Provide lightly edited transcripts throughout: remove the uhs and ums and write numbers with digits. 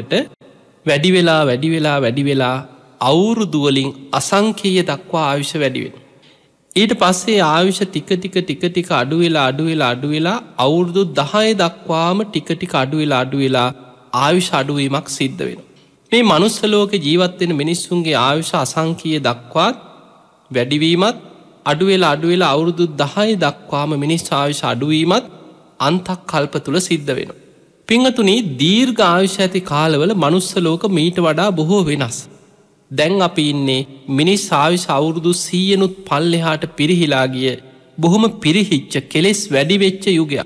ප්‍රමාණයකට වැඩි වෙලා අවුරුදු වලින් අසංඛේය දක්වා ආයුෂ වැඩි වෙනවා. ඊට පස්සේ ආයුෂ ටික අඩු වෙලා අවුරුදු 10 දක්වාම ටික අඩු වෙලා ආයුෂ අඩුවීමක් සිද්ධ වෙනවා. මේ මනුස්ස ලෝකේ ජීවත් වෙන මිනිස්සුන්ගේ ආයුෂ අසංඛේය දක්වා වැඩිවීමත් අඩු වෙලා අවුරුදු 10 දක්වාම මිනිස් ආයුෂ අඩුවීමත් අන්තක් කල්ප තුල සිද්ධ වෙනවා. පින්වතුනි, දීර්ඝ ආයුෂ ඇති කාලවල මනුස්ස ලෝක මීට වඩා බොහෝ වෙනස්. දැන් අපි ඉන්නේ මිනිස් ආයුෂ අවුරුදු 100නුත් පල්ලෙහාට පිරිහිලා ගිය බොහොම පිරිහිච්ච කෙලෙස් වැඩි වෙච්ච යුගයක්.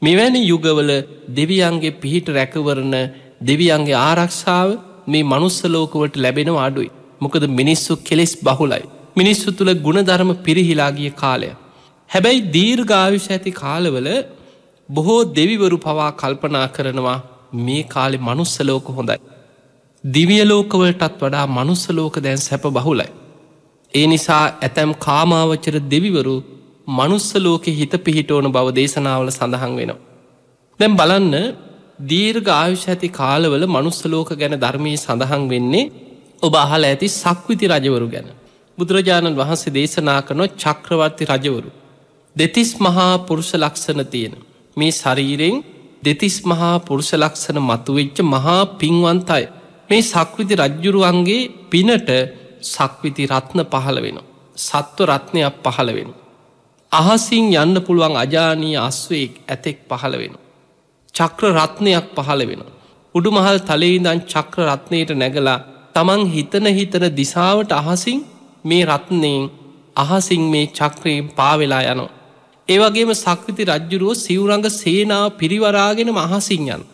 මෙවැනි යුගවල දෙවියන්ගේ පිහිට රැකවරණ දෙවියන්ගේ ආරක්ෂාව මේ මනුස්ස ලෝකවලට ලැබෙනව අඩුයි. මොකද මිනිස්සු කෙලෙස් බහුලයි. මිනිස්සු තුල ගුණධර්ම පිරිහිලා ගිය කාලය. හැබැයි දීර්ඝ ආයුෂ ඇති කාලවල බොහෝ දෙවිවරු පවා කල්පනා කරනවා මේ කාලේ මනුස්ස ලෝක හොඳයි. දිව්‍ය ලෝකවලටත් වඩා මනුස්ස ලෝක දැන් සැප බහුලයි. ඒ නිසා ඇතැම් කාමාවචර දෙවිවරු මනුස්ස ලෝකෙ හිත පිහිටවන බව දේශනාවල සඳහන් වෙනවා. දැන් බලන්න, දීර්ඝ ආයුෂ ඇති කාලවල මනුස්ස ලෝක ගැන ධර්මයේ සඳහන් වෙන්නේ ඔබ අහලා ඇති සක්විති රජවරු ගැන. බුදුරජාණන් වහන්සේ දේශනා කරන චක්‍රවර්ති රජවරු. දෙතිස් මහා පුරුෂ ලක්ෂණ තියෙන මේ ශරීරයෙන් දෙතිස් මහා පුරුෂ ලක්ෂණ මතුවෙච්ච මහා පින්වන්තය. මේ සක්විති රජ්ජුරුවන්ගේ පිනට සක්විති රත්න පහළ වෙනවා. සත්ව රත්නයක් පහළ වෙනවා. අහසින් යන්න පුළුවන් අජානීය අස්වැයෙක් ඇතෙක් පහළ වෙනවා. චක්‍ර රත්නයක් පහළ වෙනවා. උඩුමහල් තලයේ ඉඳන් චක්‍ර රත්නයට නැගලා තමන් හිතන දිශාවට අහසින් මේ රත්නයෙන් අහසින් මේ චක්‍රයෙන් පාවෙලා යනවා. ඒ වගේම සක්විති රජ්ජුරුව සිවුරංග සේනාව පිරිවරාගෙන අහසින් යනවා.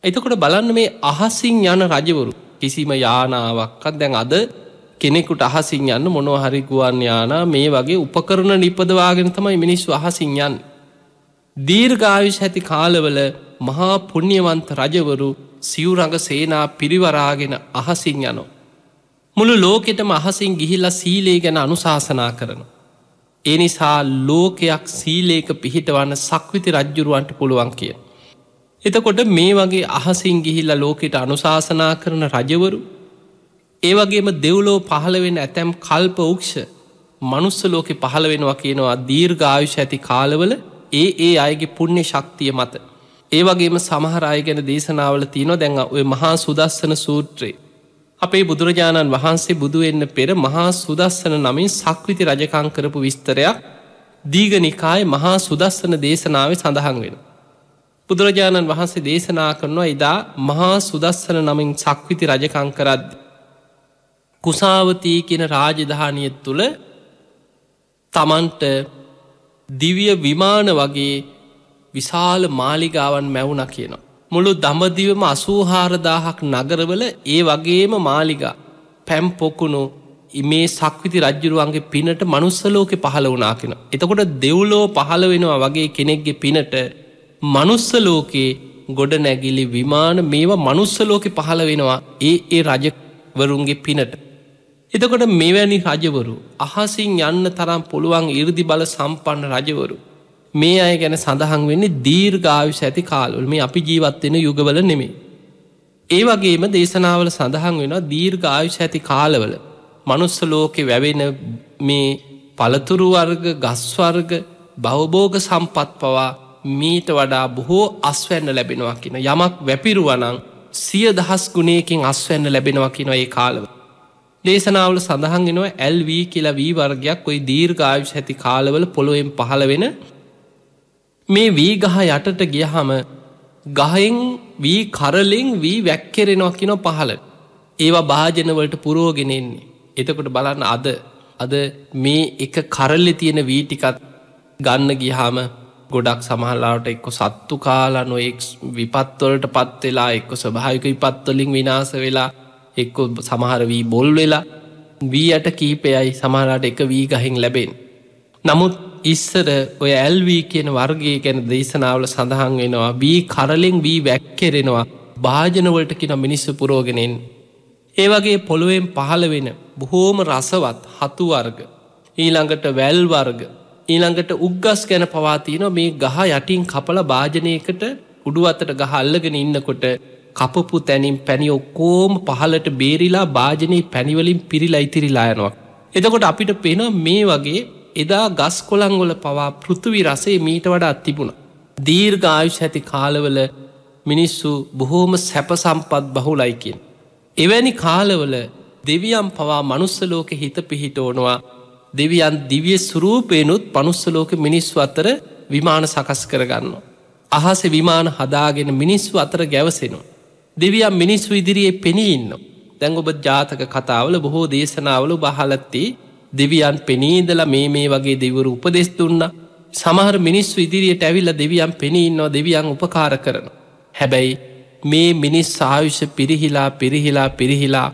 එතකොට බලන්න, මේ අහසින් යන රජවරු කිසිම යානාවක්වත් දැන් අද කෙනෙකුට අහසින් යන්න මොනවා හරි ගුවන් යානා මේ වගේ උපකරණ නිපදවාගෙන තමයි මිනිස්සු අහසින් යන්නේ. දීර්ඝ ආයුෂ ඇති කාලවල මහා පුණ්‍යවන්ත රජවරු සිවුරංග සේනා පිරිවරාගෙන අහසින් යනවා. මුළු ලෝකෙටම අහසින් ගිහිල්ලා සීලය ගැන අනුශාසනා කරනවා. ඒ නිසා ලෝකයක් සීලයක පිහිටවන්න සක්විති රජ්ජුරුවන්ට පුළුවන් කිය. එතකොට මේ වගේ අහසින් ගිහිල්ලා ලෝකෙට අනුශාසනා කරන රජවරු, ඒ වගේම දෙව්ලෝ පහළ වෙන ඇතැම් කල්ප වෘක්ෂ මනුස්ස ලෝකෙ පහළ වෙනවා කියනවා දීර්ඝ ආයුෂ ඇති කාලවල ඒ අයගේ පුණ්‍ය ශක්තිය මත. ඒ වගේම සමහර අය ගැන දේශනාවල තියෙනවා. දැන් ඔය මහා සුදස්සන සූත්‍රයේ අපේ බුදුරජාණන් වහන්සේ බුදු වෙන්න පෙර මහා සුදස්සන නමින් සක්විති රජකම් කරපු විස්තරයක් දීඝනිකායේ මහා සුදස්සන දේශනාවේ සඳහන් වෙනවා. බුදුරජාණන් වහන්සේ දේශනා කරනවා එදා මහා සුදස්සන නමින් සක්විති රජකම් කරද්දී කුසාවතී කියන රාජධානිය තුල තමන්ට දිව්‍ය විමාන වගේ විශාල මාලිගාවන් මැවුණා කියනවා. මුළු දඹදිවම 84000ක් නගරවල ඒ වගේම මාලිගා පැම් පොකුණු මේ සක්විති රජුරුවන්ගේ පිනට මනුස්ස ලෝකේ පහළ වුණා කියනවා. එතකොට දෙව්ලෝ පහළ වෙනවා වගේ කෙනෙක්ගේ පිනට මනුස්ස ලෝකේ ගොඩ නැගිලි විමාන මේවා මනුස්ස ලෝකේ පහළ වෙනවා ඒ රජවරුන්ගේ පිනට. එතකොට මෙවැනි රජවරු අහසින් යන්න තරම් පුළුවන් 이르දි බල සම්පන්න රජවරු මේ අය ගැන සඳහන් වෙන්නේ දීර්ඝ ආයුෂ ඇති කාලවල. මේ අපි ජීවත් වෙන යුගවල නෙමෙයි. ඒ වගේම දේශනාවල සඳහන් වෙනවා දීර්ඝ ආයුෂ ඇති කාලවල මනුස්ස ලෝකේ වැවෙන මේ පළතුරු වර්ග, ගස් වර්ග, භවභෝග සම්පත් පවා මීට වඩා බොහෝ අස්වැන්න ලැබෙනවා කියන යමක් වැපිරුවා නම් 100,000 ගුණයකින් අස්වැන්න ලැබෙනවා කියන ඒ කාලවල. දේශනාවල සඳහන් වෙනවා LV කියලා V වර්ගයක් ওই දීර්ඝ ආයුෂ ඇති කාලවල පොළොවෙන් පහළ වෙන මේ වී ගහ යටට ගියහම ගහෙන් වී කරලෙන් වී වැක්කිරෙනවා කියන පහළ. ඒවා භාජන වලට පුරවගෙන එන්නේ. එතකොට බලන්න අද මේ එක කරලේ තියෙන වී ටිකත් ගන්න ගියාම ගොඩක් සමහරලාට එක්ක සත්තු කාලා නොඑක් විපත් වලටපත් වෙලා එක්ක ස්වභාවික විපත් වලින් විනාශ වෙලා එක්ක සමහර වී බොල් වෙලා වී යට කීපයයි සමහරලාට එක වී ගහෙන් ලැබෙන්නේ. නමුත් ඉස්සර ඔය LV කියන වර්ගය ගැන දේශනාවල සඳහන් වෙනවා වී කරලෙන් වී වැක්කිරෙනවා භාජන වලට කියන මිනිස්සු පුරවගෙන එන්නේ. ඒ වගේ පොළොවෙන් පහළ වෙන බොහෝම රසවත් හතු වර්ග, ඊළඟට වැල් වර්ග, ඊළඟට උග්ගස් ගැන පවා තියෙනවා මේ ගහ යටින් කපලා භාජනයකට උඩු අතට ගහ අල්ලගෙන ඉන්නකොට කපපු තැනින් පැණි ඔක්කොම පහලට බේරිලා භාජනයේ පැණිවලින් පිරිලා ඉතිරිලා යනවා. එතකොට අපිට පේනවා මේ වගේ එදා ගස් කොළන් වල පවා පෘථිවි රසය මීට වඩා තිබුණා. දීර්ඝ ආයුෂ ඇති කාලවල මිනිස්සු බොහෝම සැප සම්පත් බහුලයි කියන. එවැනි කාලවල දෙවියන් පවා මනුස්ස ලෝකෙ හිත පිහිටවනවා. දෙවියන් දිව්‍ය ස්වරූපේනුත් මනුස්ස ලෝකෙ මිනිස්සු අතර විමාන සකස් කරගන්නවා. අහසේ විමාන හදාගෙන මිනිස්සු අතර ගැවසෙනවා. දෙවියන් මිනිස්සු ඉදිරියේ පෙනී ඉන්නවා. දැන් ඔබ ජාතක කතාවල බොහෝ දේශනාවල ඔබ අහලා ඇති දෙවියන් පෙනී ඉඳලා මේ වගේ දෙවිවරු උපදෙස් දුන්නා. සමහර මිනිස්සු ඉදිරියට ඇවිල්ලා දෙවියන් පෙනී ඉන්නවා, දෙවියන් උපකාර කරනවා. හැබැයි මේ මිනිස් ආයුෂ පිරිහිලා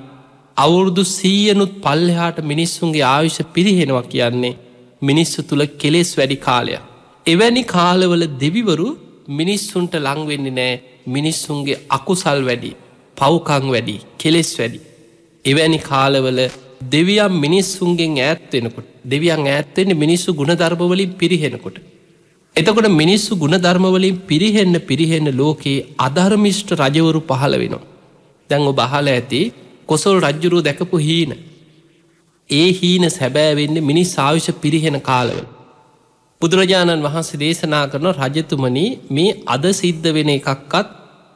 අවුරුදු 100නුත් පල්ලෙහාට මිනිස්සුන්ගේ ආයුෂ පිරිහෙනවා කියන්නේ මිනිස්සු තුල කෙලෙස් වැඩි කාලයක්. එවැනි කාලවල දෙවිවරු මිනිස්සුන්ට ලං වෙන්නේ නැහැ. මිනිස්සුන්ගේ අකුසල් වැඩි, පව්කම් වැඩි, කෙලෙස් වැඩි. එවැනි කාලවල දෙවියන් මිනිස්සුන්ගෙන් ඈත් වෙනකොට, දෙවියන් ඈත් වෙන්නේ මිනිස්සු ගුණධර්ම වලින් පිරිහෙනකොට. එතකොට මිනිස්සු ගුණධර්ම වලින් පිරිහෙන්න ලෝකේ අධර්මිෂ්ඨ රජවරු පහළ වෙනවා. දැන් ඔබ අහලා ඇති කොසල් රජුරු දැකපු හීන. ඒ හීන සැබෑ වෙන්නේ මිනිස් ආයුෂ පිරිහෙන කාලවල. බුදුරජාණන් වහන්සේ දේශනා කරන රජතුමනි මේ අද සිද්ධ වෙන එකක්වත්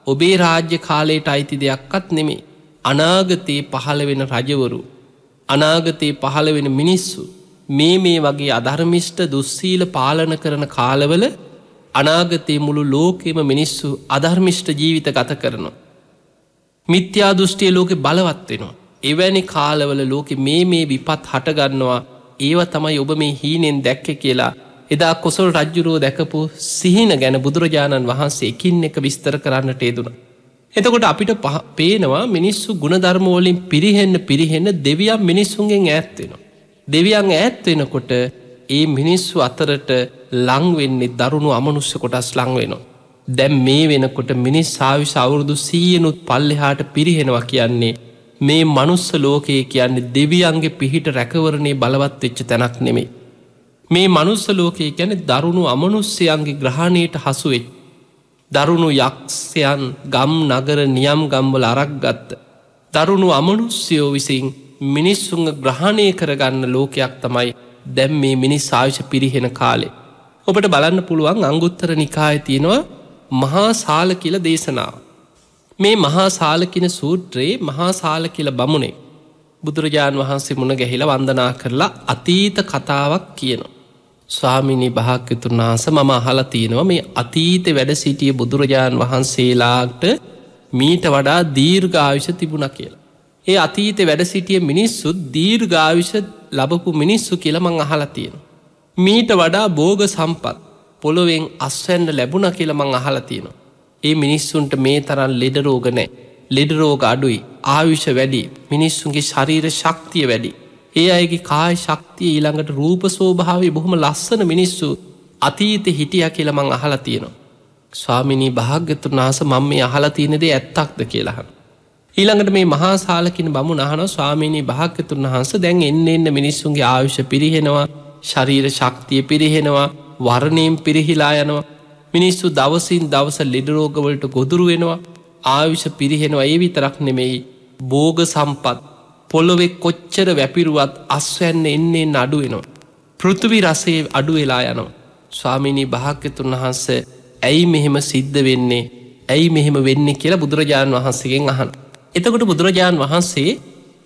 ඔබේ රාජ්‍ය කාලයට අයිති දෙයක්වත් නෙමෙයි. අනාගතේ පහළ වෙන රජවරු, අනාගතේ පහළ වෙන මිනිස්සු මේ වගේ අධර්මිෂ්ඨ දුස්සීල පාලන කරන කාලවල අනාගතයේ මුළු ලෝකෙම මිනිස්සු අධර්මිෂ්ඨ ජීවිත ගත කරනවා. මිත්‍යා දෘෂ්ටිය ලෝකෙ බලවත් වෙනවා. එවැනි කාලවල ලෝකෙ මේ විපත් හටගන්නවා. ඒව තමයි ඔබ මේ හීනෙන් දැක්කේ කියලා එදා කොසල් රජ්ජුරුව දැකපු සිහින ගැන බුදුරජාණන් වහන්සේ එකින් එක විස්තර කරන්නට යෙදුණා. එතකොට අපිට පේනවා මිනිස්සු ගුණධර්ම වලින් පිරිහෙන්න දෙවියන් මිනිස්සුන්ගෙන් ඈත් වෙනවා. දෙවියන් ඈත් වෙනකොට ඒ මිනිස්සු අතරට ලං වෙන්නේ දරුණු අමනුෂ්‍ය කොටස් ලං වෙනවා. දැන් මේ වෙනකොට මිනිස් ආයුෂ අවුරුදු 100නුත් පල්ලෙහාට පිරිහෙනවා කියන්නේ මේ මනුස්ස ලෝකයේ කියන්නේ දෙවියන්ගේ පිහිට රැකවරණේ බලවත් වෙච්ච තැනක් නෙමෙයි. මේ මනුස්ස ලෝකයේ කියන්නේ දරුණු අමනුෂ්‍යයන්ගේ ග්‍රහණයට හසු වෙච්ච දරුණු යක්ෂයන් ගම් නගර නියම් ගම්වල අරක් ගත්ත දරුණු අමනුෂ්‍යයෝ විසින් මිනිස්සුන්ව ග්‍රහණය කරගන්න ලෝකයක් තමයි දැන් මේ මිනිස් ආයුෂ පිරිහෙන කාලේ. ඔබට බලන්න පුළුවන් අංගුත්තර නිකායේ තියෙනවා මහා සාල කියලා දේශනාව. මේ මහා සාල කියන සූත්‍රයේ මහා සාල කියලා බමුණේ බුදුරජාන් වහන්සේ මුණ ගැහිලා වන්දනා කරලා අතීත කතාවක් කියනවා. ස්වාමීනි භාග්‍යවතුන් වහන්සේ මම අහලා තියෙනවා මේ අතීතේ වැඩ සිටිය බුදුරජාන් වහන්සේලාට මීට වඩා දීර්ඝ ආයුෂ තිබුණා කියලා. ඒ අතීතේ වැඩ සිටිය මිනිස්සු දීර්ඝ ආයුෂ ලැබපු මිනිස්සු කියලා මං අහලා තියෙනවා. මීට වඩා භෝග සම්පත් පොළොවෙන් අස්වැන්න ලැබුණා කියලා මං අහලා තියෙනවා. ඒ මිනිස්සුන්ට මේ තරම් ලෙඩ රෝග නැහැ. ලෙඩ රෝග අඩුයි, ආයුෂ වැඩි, මිනිස්සුන්ගේ ශරීර ශක්තිය වැඩි. ඒ අයගේ කාය ශක්තිය ඊළඟට රූප ස්වභාවය බොහොම ලස්සන මිනිස්සු අතීතේ හිටියා කියලා මං අහලා තියෙනවා. ස්වාමිනී භාග්‍යවතුන් වහන්සේ මම මේ අහලා තියෙන දේ ඇත්තක්ද කියලා අහනවා. ඊළඟට මේ මහා සාල කියන බමුණ අහනවා ස්වාමීනි භාග්‍යවතුන් වහන්සේ දැන් එන්න මිනිස්සුන්ගේ ආයුෂ පිරිහෙනවා, ශරීර ශක්තිය පිරිහෙනවා, වර්ණයෙන් පිරිහිලා යනවා. මිනිස්සු දවසින් දවස ලෙඩ රෝග වලට ගොදුරු වෙනවා, ආයුෂ පිරිහෙනවා. ඒ විතරක් නෙමෙයි භෝග සම්පත් පොළොවේ කොච්චර වැපිරුවත් අස්වැන්න එන්නේ අඩු වෙනවා. පෘථිවි රසයේ අඩු වෙලා යනවා. ස්වාමීනි භාග්‍යවතුන් වහන්සේ ඇයි මෙහෙම සිද්ධ වෙන්නේ? ඇයි මෙහෙම වෙන්නේ කියලා බුදුරජාණන් වහන්සේගෙන් අහනවා. එතකොට බුදුරජාණන් වහන්සේ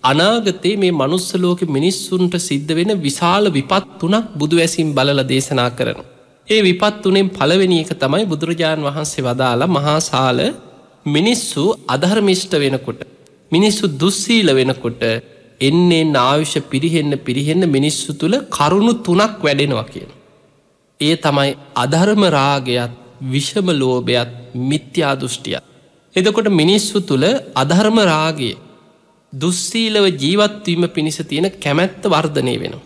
අනාගතේ මේ මනුස්ස ලෝකෙ මිනිස්සුන්ට සිද්ධ වෙන විශාල විපත් තුනක් බුදු ඇසින් බලලා දේශනා කරනවා. ඒ විපත් තුනෙන් පළවෙනි එක තමයි බුදුරජාණන් වහන්සේ වදාලා මහා සාල මිනිස්සු අධර්මිෂ්ඨ වෙනකොට, මිනිස්සු දුස්සීල වෙනකොට එන්නේ ආයුෂ පිරිහෙන්න මිනිස්සු තුල කරුණු තුනක් වැඩෙනවා කියනවා. ඒ තමයි අධර්ම රාගයත්, විෂම ලෝභයත්, මිත්‍යා දෘෂ්ටියත්. එතකොට මිනිස්සු තුල අධර්ම රාගය, දුස්සීලව ජීවත් වීම පිණිස තියෙන කැමැත්ත වර්ධනය වෙනවා.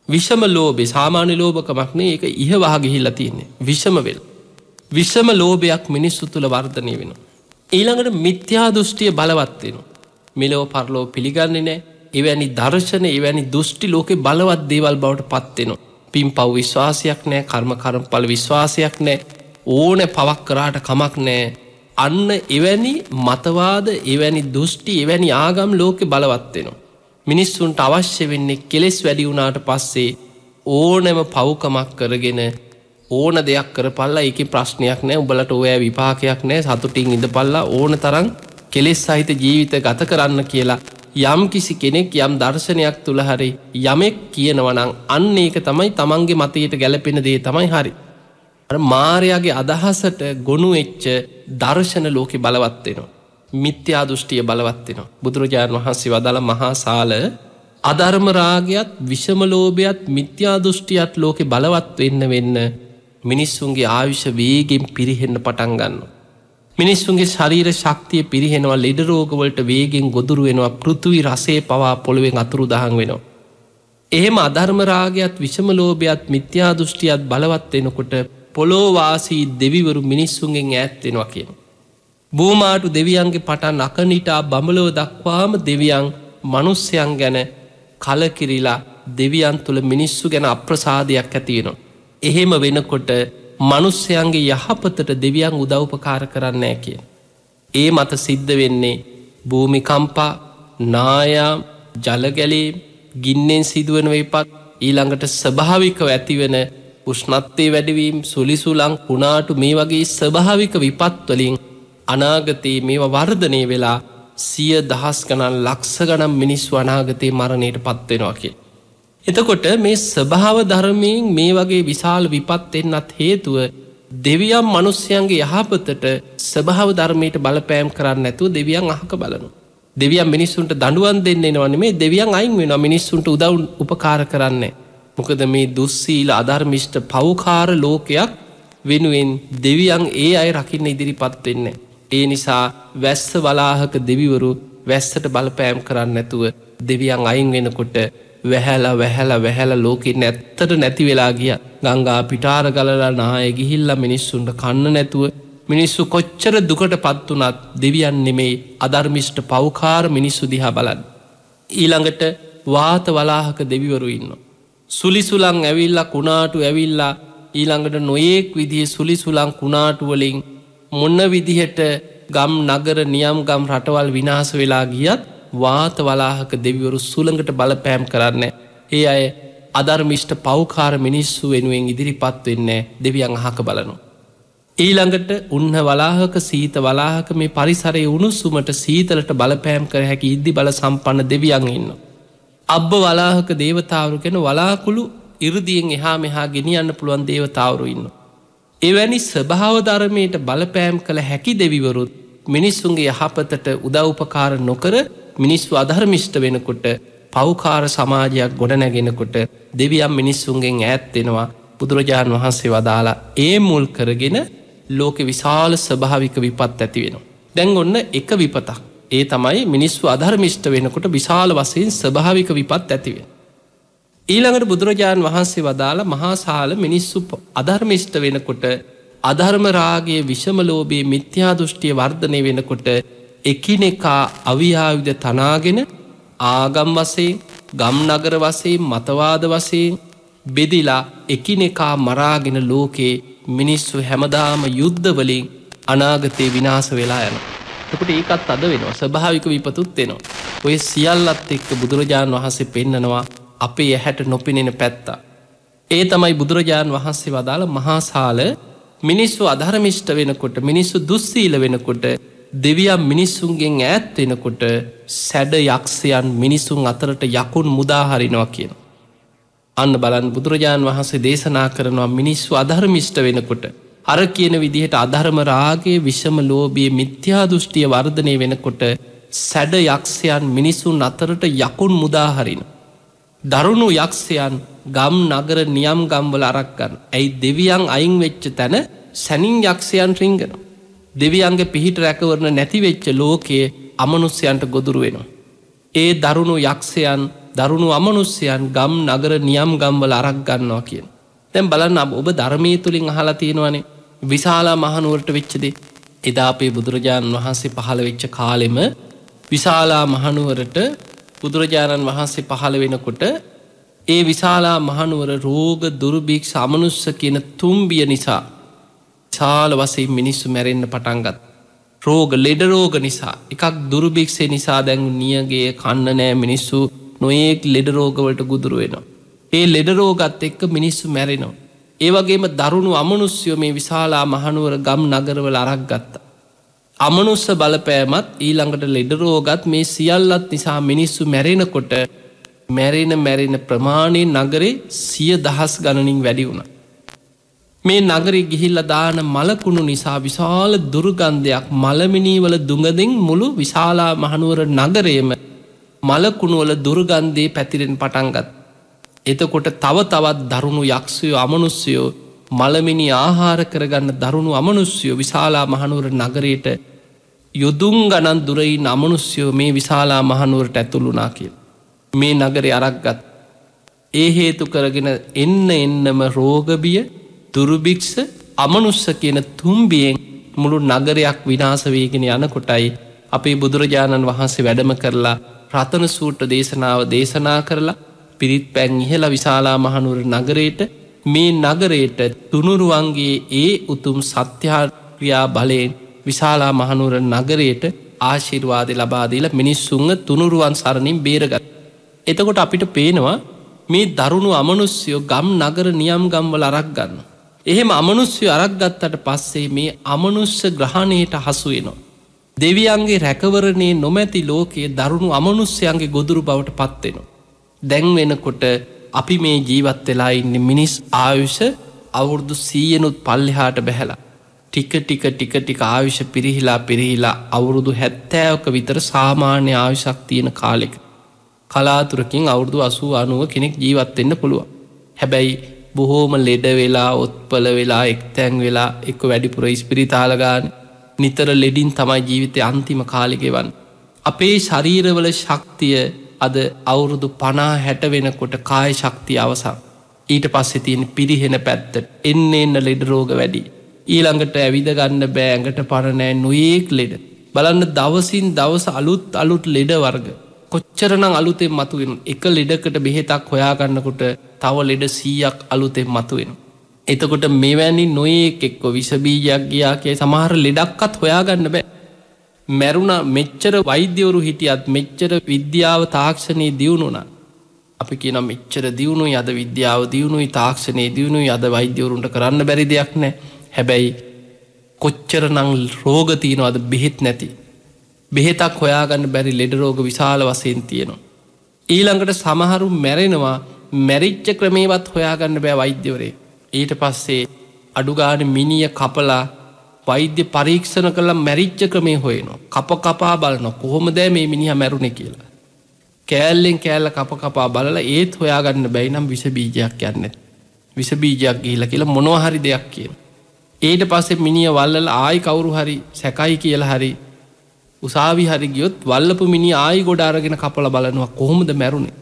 විෂම ලෝභය සාමාන්‍ය ලෝභකමක් නෙවෙයි, ඒක ඉහවහ ගිහිල්ලා තියෙන්නේ. විෂම වෙල. විෂම ලෝභයක් මිනිස්සු තුල වර්ධනය වෙනවා. ඊළඟට මිත්‍යා දෘෂ්ටිය බලවත් වෙනවා. මෙලොව පරලොව පිළිගන්නේ නැහැ. එවැනි දර්ශන, එවැනි දෘෂ්ටි ලෝකේ බලවත් දේවල් බවට පත් වෙනවා. පින්පව් විශ්වාසයක් නැහැ, කර්මඵල විශ්වාසයක් නැහැ. ඕනේ පවක් කරාට කමක් නැහැ. අන්න එවැනි මතවාද, එවැනි දෘෂ්ටි, එවැනි ආගම් ලෝකෙ බලවත් වෙනවා. මිනිස්සුන්ට අවශ්‍ය වෙන්නේ කෙලෙස් වැඩි වුණාට පස්සේ ඕනෑම පව්කමක් කරගෙන ඕන දෙයක් කරපල්ලා ඒකේ ප්‍රශ්නයක් නැහැ. උඹලට ඔය විපාකයක් නැහැ. සතුටින් ඉඳපල්ලා ඕන තරම් කෙලෙස් සහිත ජීවිත ගත කරන්න කියලා යම් කිසි කෙනෙක් යම් දර්ශනයක් තුල හරි යමෙක් කියනවා නම් අන්න ඒක තමයි තමන්ගේ මතයට ගැලපෙන දේ තමයි හරි. අර මායාවේ අදහසට ගොනු වෙච්ච දර්ශන ලෝකේ බලවත් වෙනවා. මිත්‍යා දෘෂ්ටිය බලවත් වෙනවා. බුදුරජාණන් වහන්සේ වදාළ මහා සාල අධර්ම රාගයත් විෂම ලෝභයත් මිත්‍යා දෘෂ්ටියත් ලෝකේ බලවත් වෙන්න මිනිස්සුන්ගේ ආයුෂ වේගෙන් පිරිහෙන්න පටන් ගන්නවා. මිනිස්සුන්ගේ ශරීර ශක්තිය පිරිහෙනවා. ලෙඩ රෝග වලට වේගෙන් ගොදුරු වෙනවා. පෘථිවි රසයේ පවා පොළවෙන් අතුරුදහන් වෙනවා. එහෙම අධර්ම රාගයත් විෂම ලෝභයත් මිත්‍යා දෘෂ්ටියත් බලවත් වෙනකොට පොළොවාසී දෙවිවරු මිනිස්සුන්ගෙන් ඈත් වෙනවා කියන. භූමාටු දෙවියන්ගේ පටන් අකනිටා බඹලව දක්වාම දෙවියන් මිනිස්යන් ගැන කලකිරිලා දෙවියන් තුල මිනිස්සු ගැන අප්‍රසාදයක් ඇති වෙනවා. එහෙම වෙනකොට මිනිස්යන්ගේ යහපතට දෙවියන් උදව්පකාර කරන්නේ නැහැ කියන. ඒ මත සිද්ධ වෙන්නේ භූමිකම්පා, නායා, ජලගැලීම්, ගින්නෙන් සිදුවන විපත්, ඊළඟට ස්වභාවිකව ඇතිවෙන උෂ්ණත්වයේ වැඩිවීම, සුලිසුලං, කුණාටු මේ වගේ ස්වභාවික විපත් වලින් අනාගතයේ මේවා වර්ධනය වෙලා සිය දහස් ගණන් ලක්ෂ ගණන් මිනිස්සු අනාගතයේ මරණයට පත් වෙනවා කිය. එතකොට මේ ස්වභාව ධර්මයෙන් මේ වගේ විශාල විපත් එන්නත් හේතුව දෙවියන් මිනිස්යන්ගේ යහපතට ස්වභාව ධර්මයට බලපෑම් කරන්නේ නැතුව දෙවියන් අහක බලනවා. දෙවියන් මිනිස්සුන්ට දඬුවම් දෙන්නේ නෝ නෙමෙයි, දෙවියන් අයින් වෙනවා මිනිස්සුන්ට උදව් උපකාර කරන්නේ. මොකද මේ දුස්සීල අධර්මිෂ්ඨ පව්කාර ලෝකයක් වෙනුවෙන් දෙවියන් ඒ අය රකින්න ඉදිරිපත් වෙන්නේ. ඒ නිසා වැස්ස වලාහක දෙවිවරු වැස්සට බලපෑම් කරන්නේ නැතුව දෙවියන් අයින් වෙනකොට වැහැලා ලෝකෙ නැත්තට නැති වෙලා ගියා. ගංගා පිටාර ගලලා නාය ගිහිල්ලා මිනිස්සුන්ට කන්න නැතුව මිනිස්සු කොච්චර දුකටපත් වුණත් දෙවියන් නෙමෙයි අධර්මිෂ්ඨ පව්කාර මිනිස්සු දිහා බලන්න. ඊළඟට වාත වලාහක දෙවිවරු ඉන්නවා. සුලිසුලං ඇවිල්ලා කුණාටු ඇවිල්ලා ඊළඟට නොයෙක් විදිහේ සුලිසුලං කුණාටු වලින් මොන විදිහට ගම් නගර නියම් ගම් රටවල් විනාශ වෙලා ගියත් වාත වලාහක දෙවිවරු සුළඟට බලපෑම් කරන්නේ. ඒ අය අධර්මිෂ්ඨ පව්කාර මිනිස්සු වෙනුවෙන් ඉදිරිපත් වෙන්නේ දෙවියන් අහක බලනවා. ඊළඟට උන්න වලාහක සීත වලාහක මේ පරිසරයේ උණුසුමට සීතලට බලපෑම් කර හැකි ඉද්දි බල සම්පන්න දෙවියන් ඉන්නවා. අබ්බ වලාහක දේවතාවරු කියන වලාකුළු ඉර්දියෙන් එහා මෙහා ගෙනියන්න පුළුවන් දේවතාවරු ඉන්නවා. එවැනි ස්වභාව ධර්මයට බලපෑම් කළ හැකි දෙවිවරුත් මිනිස්සුන්ගේ යහපතට උදව්පකාර නොකර මිනිස්සු අධර්මිෂ්ඨ වෙනකොට පව්කාර සමාජයක් ගොඩනැගෙනකොට දෙවියන් මිනිස්සුන්ගෙන් ඈත් වෙනවා. බුදුරජාණන් වහන්සේ වදාලා ඒ මුල් කරගෙන ලෝකෙ විශාල ස්වභාවික විපත් ඇති වෙනවා. දැන් ඔන්න එක විපතක්. ඒ තමයි මිනිස්සු අධර්මිෂ්ඨ වෙනකොට විශාල වශයෙන් ස්වභාවික විපත් ඇති වෙනවා. ඊළඟට බුදුරජාණන් වහන්සේ වදාලා මහා සාල මිනිස්සු අධර්මිෂ්ඨ වෙනකොට අධර්ම රාගයේ විෂම ලෝභයේ මිත්‍යා දෘෂ්ටිය වර්ධනය වෙනකොට එකිනෙකා අවියායුධ තනාගෙන ආගම් වශයෙන්, ගම් නගර වශයෙන්, මතවාද වශයෙන් බෙදිලා එකිනෙකා මරාගෙන ලෝකේ මිනිස්සු හැමදාම යුද්ධ වලින් අනාගතේ විනාශ වෙලා යනවා. එතකොට ඒකත් අද වෙනවා. ස්වභාවික විපතුත් වෙනවා. ඔය සියල්ලත් එක්ක බුදුරජාණන් වහන්සේ පෙන්නනවා අපේ ඇහැට නොපෙනෙන පැත්ත. ඒ තමයි බුදුරජාණන් වහන්සේ වදාළ මහා සාල මිනිස්සු අධර්මිෂ්ඨ වෙනකොට, මිනිස්සු දුස්සීල වෙනකොට, දෙවියන් මිනිස්සුන්ගෙන් ඈත් වෙනකොට සැඩ යක්ෂයන් මිනිසුන් අතරට යකුන් මුදා හරිනවා කියන. අන්න බලන්න බුදුරජාණන් වහන්සේ දේශනා කරනවා මිනිස්සු අධර්මිෂ්ඨ වෙනකොට අර කියන විදිහට අධර්ම රාගයේ විෂම ලෝභයේ මිත්‍යා දෘෂ්ටිය වර්ධනය වෙනකොට සැඩ යක්ෂයන් මිනිසුන් අතරට යකුන් මුදා හරිනවා. දරුණු යක්ෂයන් ගම් නගර නියම් ගම්වල අරක් ගන්න. ඇයි දෙවියන් අයින් වෙච්ච තැන සැනින් යක්ෂයන් රිංගනවා. දෙවියන්ගේ පිහිට රැකවරණ නැති වෙච්ච ලෝකයේ අමනුෂ්‍යයන්ට ගොදුරු වෙනවා. ඒ දරුණු යක්ෂයන්, දරුණු අමනුෂ්‍යයන් ගම් නගර නියම් ගම්වල අරක් ගන්නවා කියන. දැන් බලන්න ඔබ ධර්මයේ තුලින් අහලා තියෙනවානේ විශාලා මහනුවරට වෙච්ච දේ. එදා අපේ බුදුරජාණන් වහන්සේ පහළ වෙච්ච කාලෙම විශාලා මහනුවරට බුදුරජාණන් වහන්සේ පහළ වෙනකොට ඒ විශාලා මහනුවර රෝග දුර්භික්ෂ අමනුෂ්‍ය කියන තුම්බිය නිසා විශාල වශයෙන් මිනිස්සු මැරෙන්න පටන් ගත්තා. රෝග ලෙඩ රෝග නිසා එකක් දුර්භික්ෂය නිසා දැන් නියගේ කන්න නෑ මිනිස්සු නොයෙක් ලෙඩ රෝගවලට ගුදුරු වෙනවා. ඒ ලෙඩ රෝගත් එක්ක මිනිස්සු මැරෙනවා. ඒ වගේම දරුණු අමනුෂ්‍යෝ මේ විශාලා මහනුවර ගම් නගරවල අරක් ගත්තා. අමනුස්ස බලපෑමත් ඊළඟට ලෙඩ රෝගත් මේ සියල්ලත් නිසා මිනිස්සු මැරෙනකොට මැරෙන ප්‍රමාණය නගරේ 100,000 ගණනින් වැඩි වුණා. මේ නගරේ ගිහිල්ලා දාන මලකුණු නිසා විශාල දුර්ගන්ධයක් මලමිනීවල දුඟදින් මුළු විශාලා මහනුවර නගරේම මලකුණු වල දුර්ගන්ධේ පැතිරෙන්න පටන් ගත්තා. එතකොට තව තවත් දරුණු යක්ෂයෝ අමනුෂ්‍යයෝ මලමිනි ආහාර කරගන්න දරුණු අමනුෂ්‍යයෝ විශාලා මහනුවර නගරයට යොදුන් ගණන් දුර ඉන්න අමනුෂ්‍යයෝ මේ විශාලා මහනුවරට ඇතුළු වුණා කියලා. මේ නගරේ අරක්ගත්. ඒ හේතු කරගෙන එන්නම රෝගබිය දුර්භික්ෂ අමනුස්ස කියන තුම්බියෙන් මුළු නගරයක් විනාශ වේගෙන යනකොටයි අපේ බුදුරජාණන් වහන්සේ වැඩම කරලා රතන සූත්‍ර දේශනාව දේශනා කරලා පිරිත් පැන් ඉහලා විශාලා මහනුවර නගරයට මේ නගරයට තුනුරුවන්ගේ ඒ උතුම් සත්‍යාක්‍රියා බලයෙන් විශාලා මහනුවර නගරයට ආශිර්වාද ලබා දීලා මිනිස්සුන්ව තුනුරුවන් සරණින් බේරගත්. එතකොට අපිට පේනවා මේ දරුණු අමනුෂ්‍යයෝ ගම් නගර නියම් ගම්වල අරක් ගන්න. එහෙම අමනුෂ්‍යයෝ අරක් ගත්තට පස්සේ මේ අමනුෂ්‍ය ග්‍රහණයට හසු වෙනවා. දෙවියන්ගේ රැකවරණේ නොමැති ලෝකයේ දරුණු අමනුෂ්‍යයන්ගේ ගොදුරු බවට පත් වෙනවා. දැන් වෙනකොට අපි මේ ජීවත් වෙලා ඉන්නේ මිනිස් ආයුෂ අවුරුදු 100නුත් පල්ලෙහාට බැහැලා ටික ආයුෂ පිරිහිලා අවුරුදු 70ක විතර සාමාන්‍ය ආයුෂක් තියෙන කාලෙක කලාතුරකින් අවුරුදු 80-90 කෙනෙක් ජීවත් වෙන්න පුළුවන්. හැබැයි බොහෝම ලෙඩ වෙලා ඔත්පල වෙලා එක්තැන් වෙලා එක්ක වැඩිපුර ඉස්පිරිතාල ගන්න නිතර ලෙඩින් තමයි ජීවිතේ අන්තිම කාලෙ ගෙවන්නේ. අපේ ශරීරවල ශක්තිය අද අවුරුදු 50-60 වෙනකොට කාය ශක්තිය අවසන්. ඊට පස්සේ තියෙන පිරිහෙන පැත්තට එන්න ලෙඩ රෝග වැඩි. ඊළඟට ඇවිද ගන්න බෑ ඇඟට පණ නෑ නොයේක් ලෙඩ. බලන්න දවසින් දවස අලුත් ලෙඩ වර්ග. කොච්චරනම් අලුතෙන් මතුවෙන එක ලෙඩකට බෙහෙතක් හොයාගන්නකොට තව ලෙඩ 100ක් අලුතෙන් මතුවෙන. එතකොට මෙවැනි නොයෙක් එක්ක විස බීජයක් ගියා කිය සමහර ලෙඩක්වත් හොයාගන්න බෑ. මැරුණ මෙච්චර වෛද්‍යවරු හිටියත් මෙච්චර විද්‍යාව තාක්ෂණයේ දියුණුණා. අපි කියනවා මෙච්චර දියුණුයි අද විද්‍යාව දියුණුයි තාක්ෂණයේ දියුණුයි අද වෛද්‍යවරුන්ට කරන්න බැරි දෙයක් නෑ. හැබැයි කොච්චරනම් රෝග තියෙනවද බෙහෙත් නැති. බෙහෙතක් හොයාගන්න බැරි ලෙඩ රෝග විශාල වශයෙන් තියෙනවා. ඊළඟට සමහරු මැරෙනවා මැරිච්ච ක්‍රමේවත් හොයාගන්න බෑ වෛද්‍යවරේ. ඊට පස්සේ අඩුගාන මිනිය කපලා වෛද්‍ය පරීක්ෂණ කළා මැරිච්ච ක්‍රමේ හොයනවා. කපා බලනවා කොහොමද මේ මිනිහා මැරුණේ කියලා. කෑල්ලෙන් කෑල්ල කපා බලලා ඒත් හොයාගන්න බැයි නම් විස බීජයක් යන්නේ. විස බීජයක් ගිහිලා කියලා මොනවා හරි දෙයක් කියනවා. ඊට පස්සේ මිනිහ වල්ලලා ආයි කවුරු හරි සැකයි කියලා හරි උසාවි හරි ගියොත් වල්ලපු මිනිහ ආයි ගොඩ අරගෙන කපලා බලනවා කොහොමද මැරුණේ.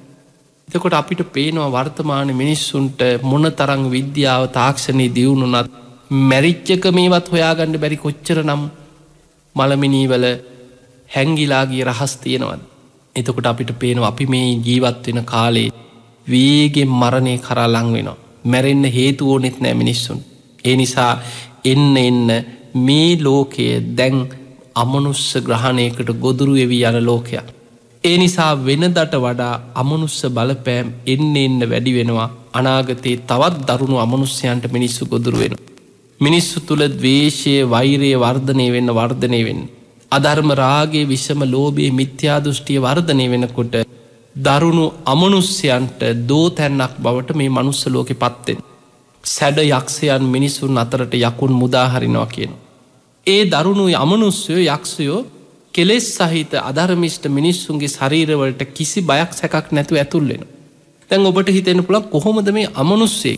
එතකොට අපිට පේනවා වර්තමාන මිනිස්සුන්ට මොනතරම් විද්‍යාව තාක්ෂණයේ දියුණුනත් මැරිච්චක මේවත් හොයාගන්න බැරි කොච්චරනම් මලමිනීවල හැංගිලා ගිය රහස් තියෙනවද. එතකොට අපිට පේනවා අපි මේ ජීවත් වෙන කාලේ වේගෙන් මරණය කරා ලං වෙනවා. මැරෙන්න හේතු ඕනෙත් නෑ මිනිස්සුන්. ඒ නිසා එන්න මේ ලෝකය දැන් අමනුස්ස ග්‍රහණයකට ගොදුරු වෙවී යන ලෝකයක්. ඒ නිසා වෙනදට වඩා අමනුස්ස බලපෑම් එන්න වැඩි වෙනවා. අනාගතයේ තවත් දරුණු අමනුස්්‍යයන්ට මිනිස්සු ගොදුරු වෙන. මිනිස්සු තුළ ද්වේශය වෛරය වර්ධනය වෙන්න. අධර්ම රාගේ විෂම ලෝභයේ මිත්‍යා දෘෂ්ටිය වර්ධනය වෙනකොට දරුණු අමනුස්්‍යයන්ට දෝතැන්නක් බවට මේ මනුස්ස ලෝකෙ පත්වෙන්. සැඩ යක්ෂයන් මිනිසුන් අතරට යකුන් මුදාහරිනවා කියන. ඒ දරුණු අමනුස්්‍යයෝ යක්ෂයෝ කෙලෙස් සහිත අධර්මිෂ්ට මිනිස්සුන්ගේ ශරීරවලට කිසි බයක් සැකක් නැතු ඇතුල්ලෙන. තැන් ඔබට හිතෙන පුළන් කොහොමද මේ අමනුස්සේ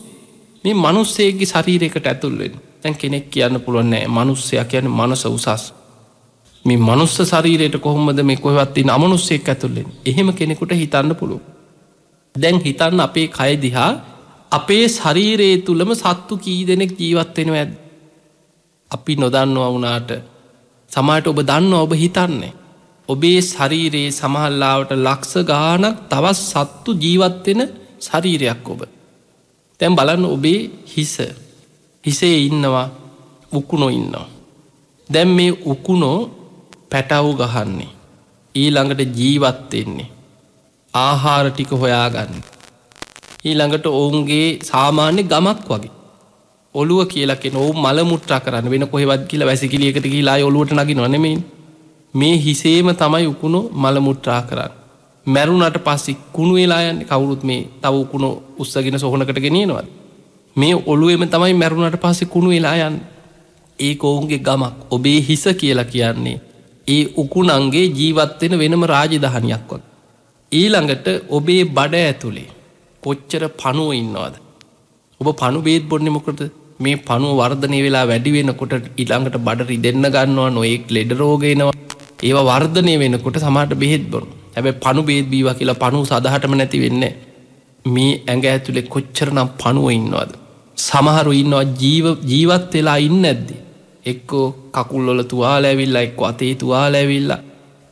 මේ මනුස්සේගේ ශරීරයකට ඇතුල්වෙන්. තැන් කෙනෙක් කියන්න පුළුවන්නෑ මනුස්සයක් කියන මනස උසස්. මේ මනුස්ස ශරීරයට කොහොමද මේ කොහවත්තින් අමනුස්සෙක් ඇතුල්ලෙන් එහෙම කෙනෙකුට හිතන්න පුළුව. දැන් හිතන්න අපේ කය දිහා අපේ ශරීරයේ තුළම සත්තු කී දෙනෙක් ජීවත්වෙන ඇද. අපි නොදන්නවා වුණාට සමට ඔබ දන්න ඔබ හිතන්නේ. ඔබේ ශරීරයේ සමහල්ලාවට ලක්ෂ ගානක් තවත් සත්තු ජීවත්වෙන ශරීරයක් ඔබ. තැන් බලන්න ඔබේ හිසේ ඉන්නවා උකුණෝ ඉන්නවා. දැම් මේ උකුණෝ පැටවු ගහන්නේ. ඊළඟට ජීවත් වෙන්නේ. ආහාර ටික හොයාගන්න. ඊළඟට ඔවුන්ගේ සාමාන්‍ය ගමක් වගේ. ඔළුව කියලා කෙන ඔවුන් මල මුත්‍රා කරන්න වෙන කොහෙවත් කියලා වැසිකිළියකට ගිහිලා ඔළුවට නගිනව නෙමෙයි. මේ හිසේම තමයි උකුණු මල මුත්‍රා කරන්න. මැරුණට පස්සේ කුණු වෙලා යන්නේ කවුරුත් මේ තව උකුණු උස්සගෙන සොහනකට ගෙනියනවා. මේ ඔළුවෙම තමයි මැරුණට පස්සේ කුණු වෙලා යන්නේ. ඒක ඔවුන්ගේ ගමක්. ඔබේ හිස කියලා කියන්නේ ඒ උකුණන්ගේ ජීවත් වෙන වෙනම රාජධානියක් වගේ. ඊළඟට ඔබේ බඩ ඇතුලේ කොච්චර පණුව ඉන්නවද? ඔබ පණු බේත් බොන්නේ මොකටද? මේ පණුව වර්ධනය වෙලා වැඩි වෙනකොට ඊළඟට බඩ රිදෙන්න ගන්නවා, නොයෙක් ලෙඩ රෝග එනවා. ඒවා වර්ධනය වෙනකොට සමහරට බෙහෙත් බොනවා. හැබැයි පණු බේත් බීවා කියලා පණුව සදහටම නැති වෙන්නේ නැහැ. මේ ඇඟ ඇතුලේ කොච්චරනම් පණුව ඉන්නවද? සමහරු ඉන්නවා ජීවත් වෙලා ඉන්නේ නැද්ද? එක්කෝ කකුල් වල තුවාල ඇවිල්ලා, එක්කෝ අතේ තුවාල ඇවිල්ලා.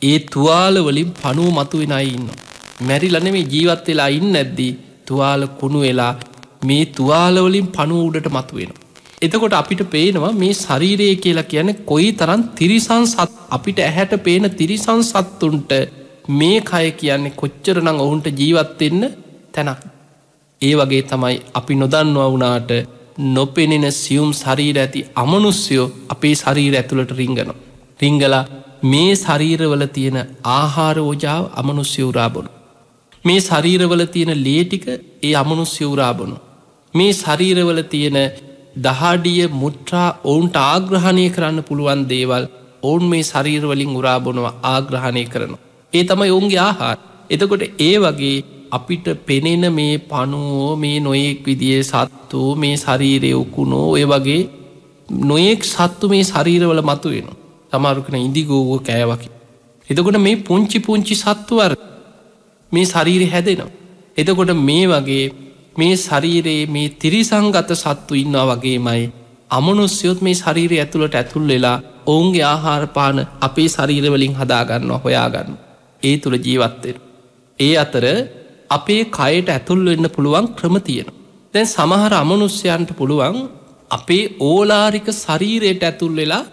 ඒ තුවාල වලින් පණුව මතුවෙන අය ඉන්නවා. මැරිලා නෙමෙයි ජීවත් වෙලා ඉන්නේ නැද්දි තුවාල කුණු වෙලා මේ තුවාල වලින් පණුව උඩට මතුවෙනවා. එතකොට අපිට පේනවා මේ ශරීරය කියලා කියන්නේ කොයි තරම් තිරිසන් සත් අපිට ඇහැට පේන තිරිසන් සත්තුන්ට මේ කය කියන්නේ කොච්චරනම් ඔවුන්ට ජීවත් වෙන්න තැනක්. ඒ වගේ තමයි අපි නොදන්නවා වුණාට නොපෙනෙන සියුම් ශරීර ඇති අමනුෂ්‍යයෝ අපේ ශරීර ඇතුළට රිංගනවා. රිංගලා මේ ශරීරවල තියෙන ආහාර ඕජාව අමනුෂ්‍ය උරා බොනවා. මේ ශරීරවල තියෙන ලේ ටික ඒ අමනුෂ්‍ය උරා බොනවා. මේ ශරීරවල තියෙන දහඩිය මුත්‍රා ඔවුන්ට ආග්‍රහණය කරන්න පුළුවන් දේවල් ඔවුන් මේ ශරීරවලින් උරා බොනවා, ආග්‍රහණය කරනවා. ඒ තමයි ඔවුන්ගේ ආහාර. එතකොට ඒ වගේ අපිට පෙනෙන මේ පණුවෝ, මේ නොයෙක් විදියේ සත්තු, මේ ශරීරයේ උකුණෝ, ඔය වගේ නොයෙක් සත්තු මේ ශරීරවල මතුවෙනවා. සමහරු කෙනා ඉඳිගෝව කෑවකි. එතකොට මේ පුංචි සත්තු වර්ග මේ ශරීරය හැදෙනවා. එතකොට මේ වගේ මේ ශරීරයේ මේ තිරිසංගත සත්තු ඉන්නවා වගේමයි අමනුෂ්‍යයොත් මේ ශරීරය ඇතුළට ඇතුල් වෙලා ඔවුන්ගේ ආහාර පාන අපේ ශරීරවලින් හදාගන්නවා, හොයාගන්නවා. ඒ තුළ ජීවත් වෙනවා. ඒ අතර අපේ කයට ඇතුල් වෙන්න පුළුවන් ක්‍රම තියෙනවා. දැන් සමහර අමනුෂ්‍යයන්ට පුළුවන් අපේ ඕලාරික ශරීරයට ඇතුල් වෙලා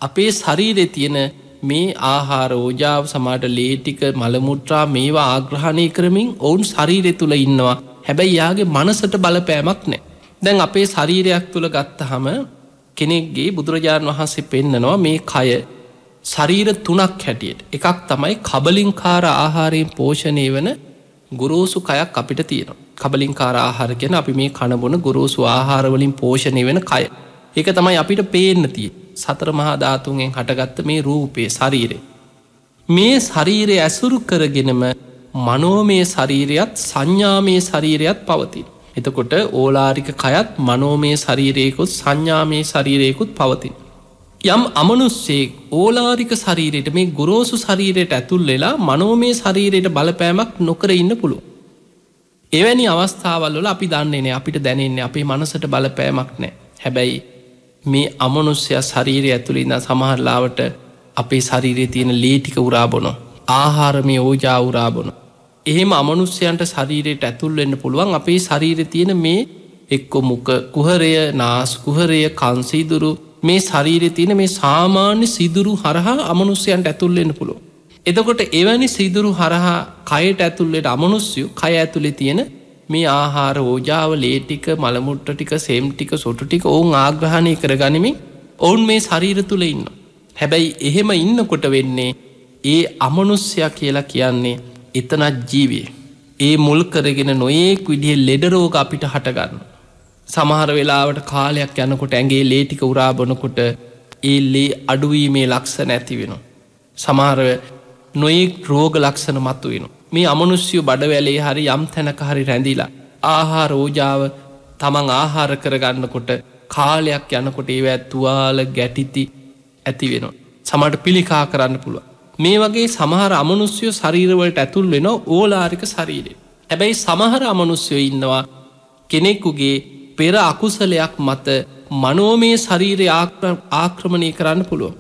අපේ ශරීරයේ තියෙන මේ ආහාර ඕජාව, සමහරට ලේ ටික, මල මුත්‍රා මේවා ආග්‍රහණය කරමින් ඔවුන් ශරීරය තුල ඉන්නවා. හැබැයි යාගේ මනසට බලපෑමක් නැහැ. දැන් අපේ ශරීරයක් තුල ගත්තහම කෙනෙක්ගේ බුදුරජාණන් වහන්සේ පෙන්නනවා මේ කය ශරීර තුනක් හැටියට. එකක් තමයි කබලින්කාර ආහාරයෙන් පෝෂණය වන ගොරෝසු කයක් අපිට තියෙනවා. කබලින්කාර ආහාර කියන්නේ අපි මේ කන බොන ගොරෝසු ආහාර වලින් පෝෂණය වෙන කය. ඒක තමයි අපිට පේන්න තියෙන්නේ. සතර මහා ධාතුන්ගෙන් හටගත්ත මේ රූපේ ශරීරය. මේ ශරීරය ඇසුරු කරගෙනම මනෝමය ශරීරයත් සංඥාමය ශරීරයත් පවතින. එතකොට ඕලාරික කයත් මනෝමය ශරීරයකුත් සංඥාමය ශරීරයකුත් පවතින. යම් අමනුෂ්‍යයෙක් ඕලාරික ශරීරයට, මේ ගොරෝසු ශරීරයට ඇතුල් වෙලා මනෝමය ශරීරයට බලපෑමක් නොකර ඉන්න පුළුවන්. එවැනි අවස්ථාවල් වල අපි දන්නේ නැහැ, අපිට දැනෙන්නේ අපේ මනසට බලපෑමක් නැහැ. හැබැයි මේ අමනුෂ්‍ය ශරීරය ඇතුළේ ඉඳන් සමහර ලාවට අපේ ශරීරයේ තියෙන ලේ ටික උරා බොනවා, ආහාරමය ඕජා උරා බොනවා. එහෙම අමනුෂ්‍යයන්ට ශරීරයට ඇතුල් වෙන්න පුළුවන් අපේ ශරීරයේ තියෙන මේ එක්ක මුඛ කුහරය, නාස් කුහරය, කන් සිදුරු, මේ ශරීරයේ තියෙන මේ සාමාන්‍ය සිදුරු හරහා අමනුෂ්‍යයන්ට ඇතුල් වෙන්න පුළුවන්. එතකොට එවැනි සිදුරු හරහා කයට ඇතුල් වෙන අමනුෂ්‍යය කය ඇතුලේ තියෙන මේ ආහාර ඕජාව, ලේ ටික, මල මුත්‍රා ටික, සෙම් ටික, සොටු ටික ඔවුන් ආග්‍රහණය කරගනිමින් ඔවුන් මේ ශරීර තුල ඉන්නවා. හැබැයි එහෙම ඉන්නකොට වෙන්නේ ඒ අමනුෂ්‍යයා කියලා කියන්නේ එතනත් ජීවිය. ඒ මුල් කරගෙන නොයේක් විදිහේ ලෙඩ රෝග අපිට හට ගන්නවා. සමහර වෙලාවට කාලයක් යනකොට ඇඟේ ලේ ටික උරා බොනකොට ඒ ලේ අඩුවීමේ ලක්ෂණ ඇති වෙනවා. සමහර නොයෙක් රෝග ලක්ෂණ මතුවෙනවා. මේ අමනුෂ්‍යය බඩවැලේ හරි යම් තැනක හරි රැඳිලා ආහාර ඕජාව තමන් ආහාර කරගන්නකොට කාලයක් යනකොට ඒවැ තුවාල ගැටිති ඇති වෙනවා. සමහරට පිළිකා කරන්න පුළුවන්. මේ වගේ සමහර අමනුෂ්‍යය ශරීරවලට ඇතුල් වෙනවා ඕලාරික ශරීරය. හැබැයි සමහර අමනුෂ්‍යයෝ ඉන්නවා කෙනෙකුගේ පෙර අකුසලයක් මත මනෝමය ශරීරය ආක්‍රමණය කරන්න පුළුවන්.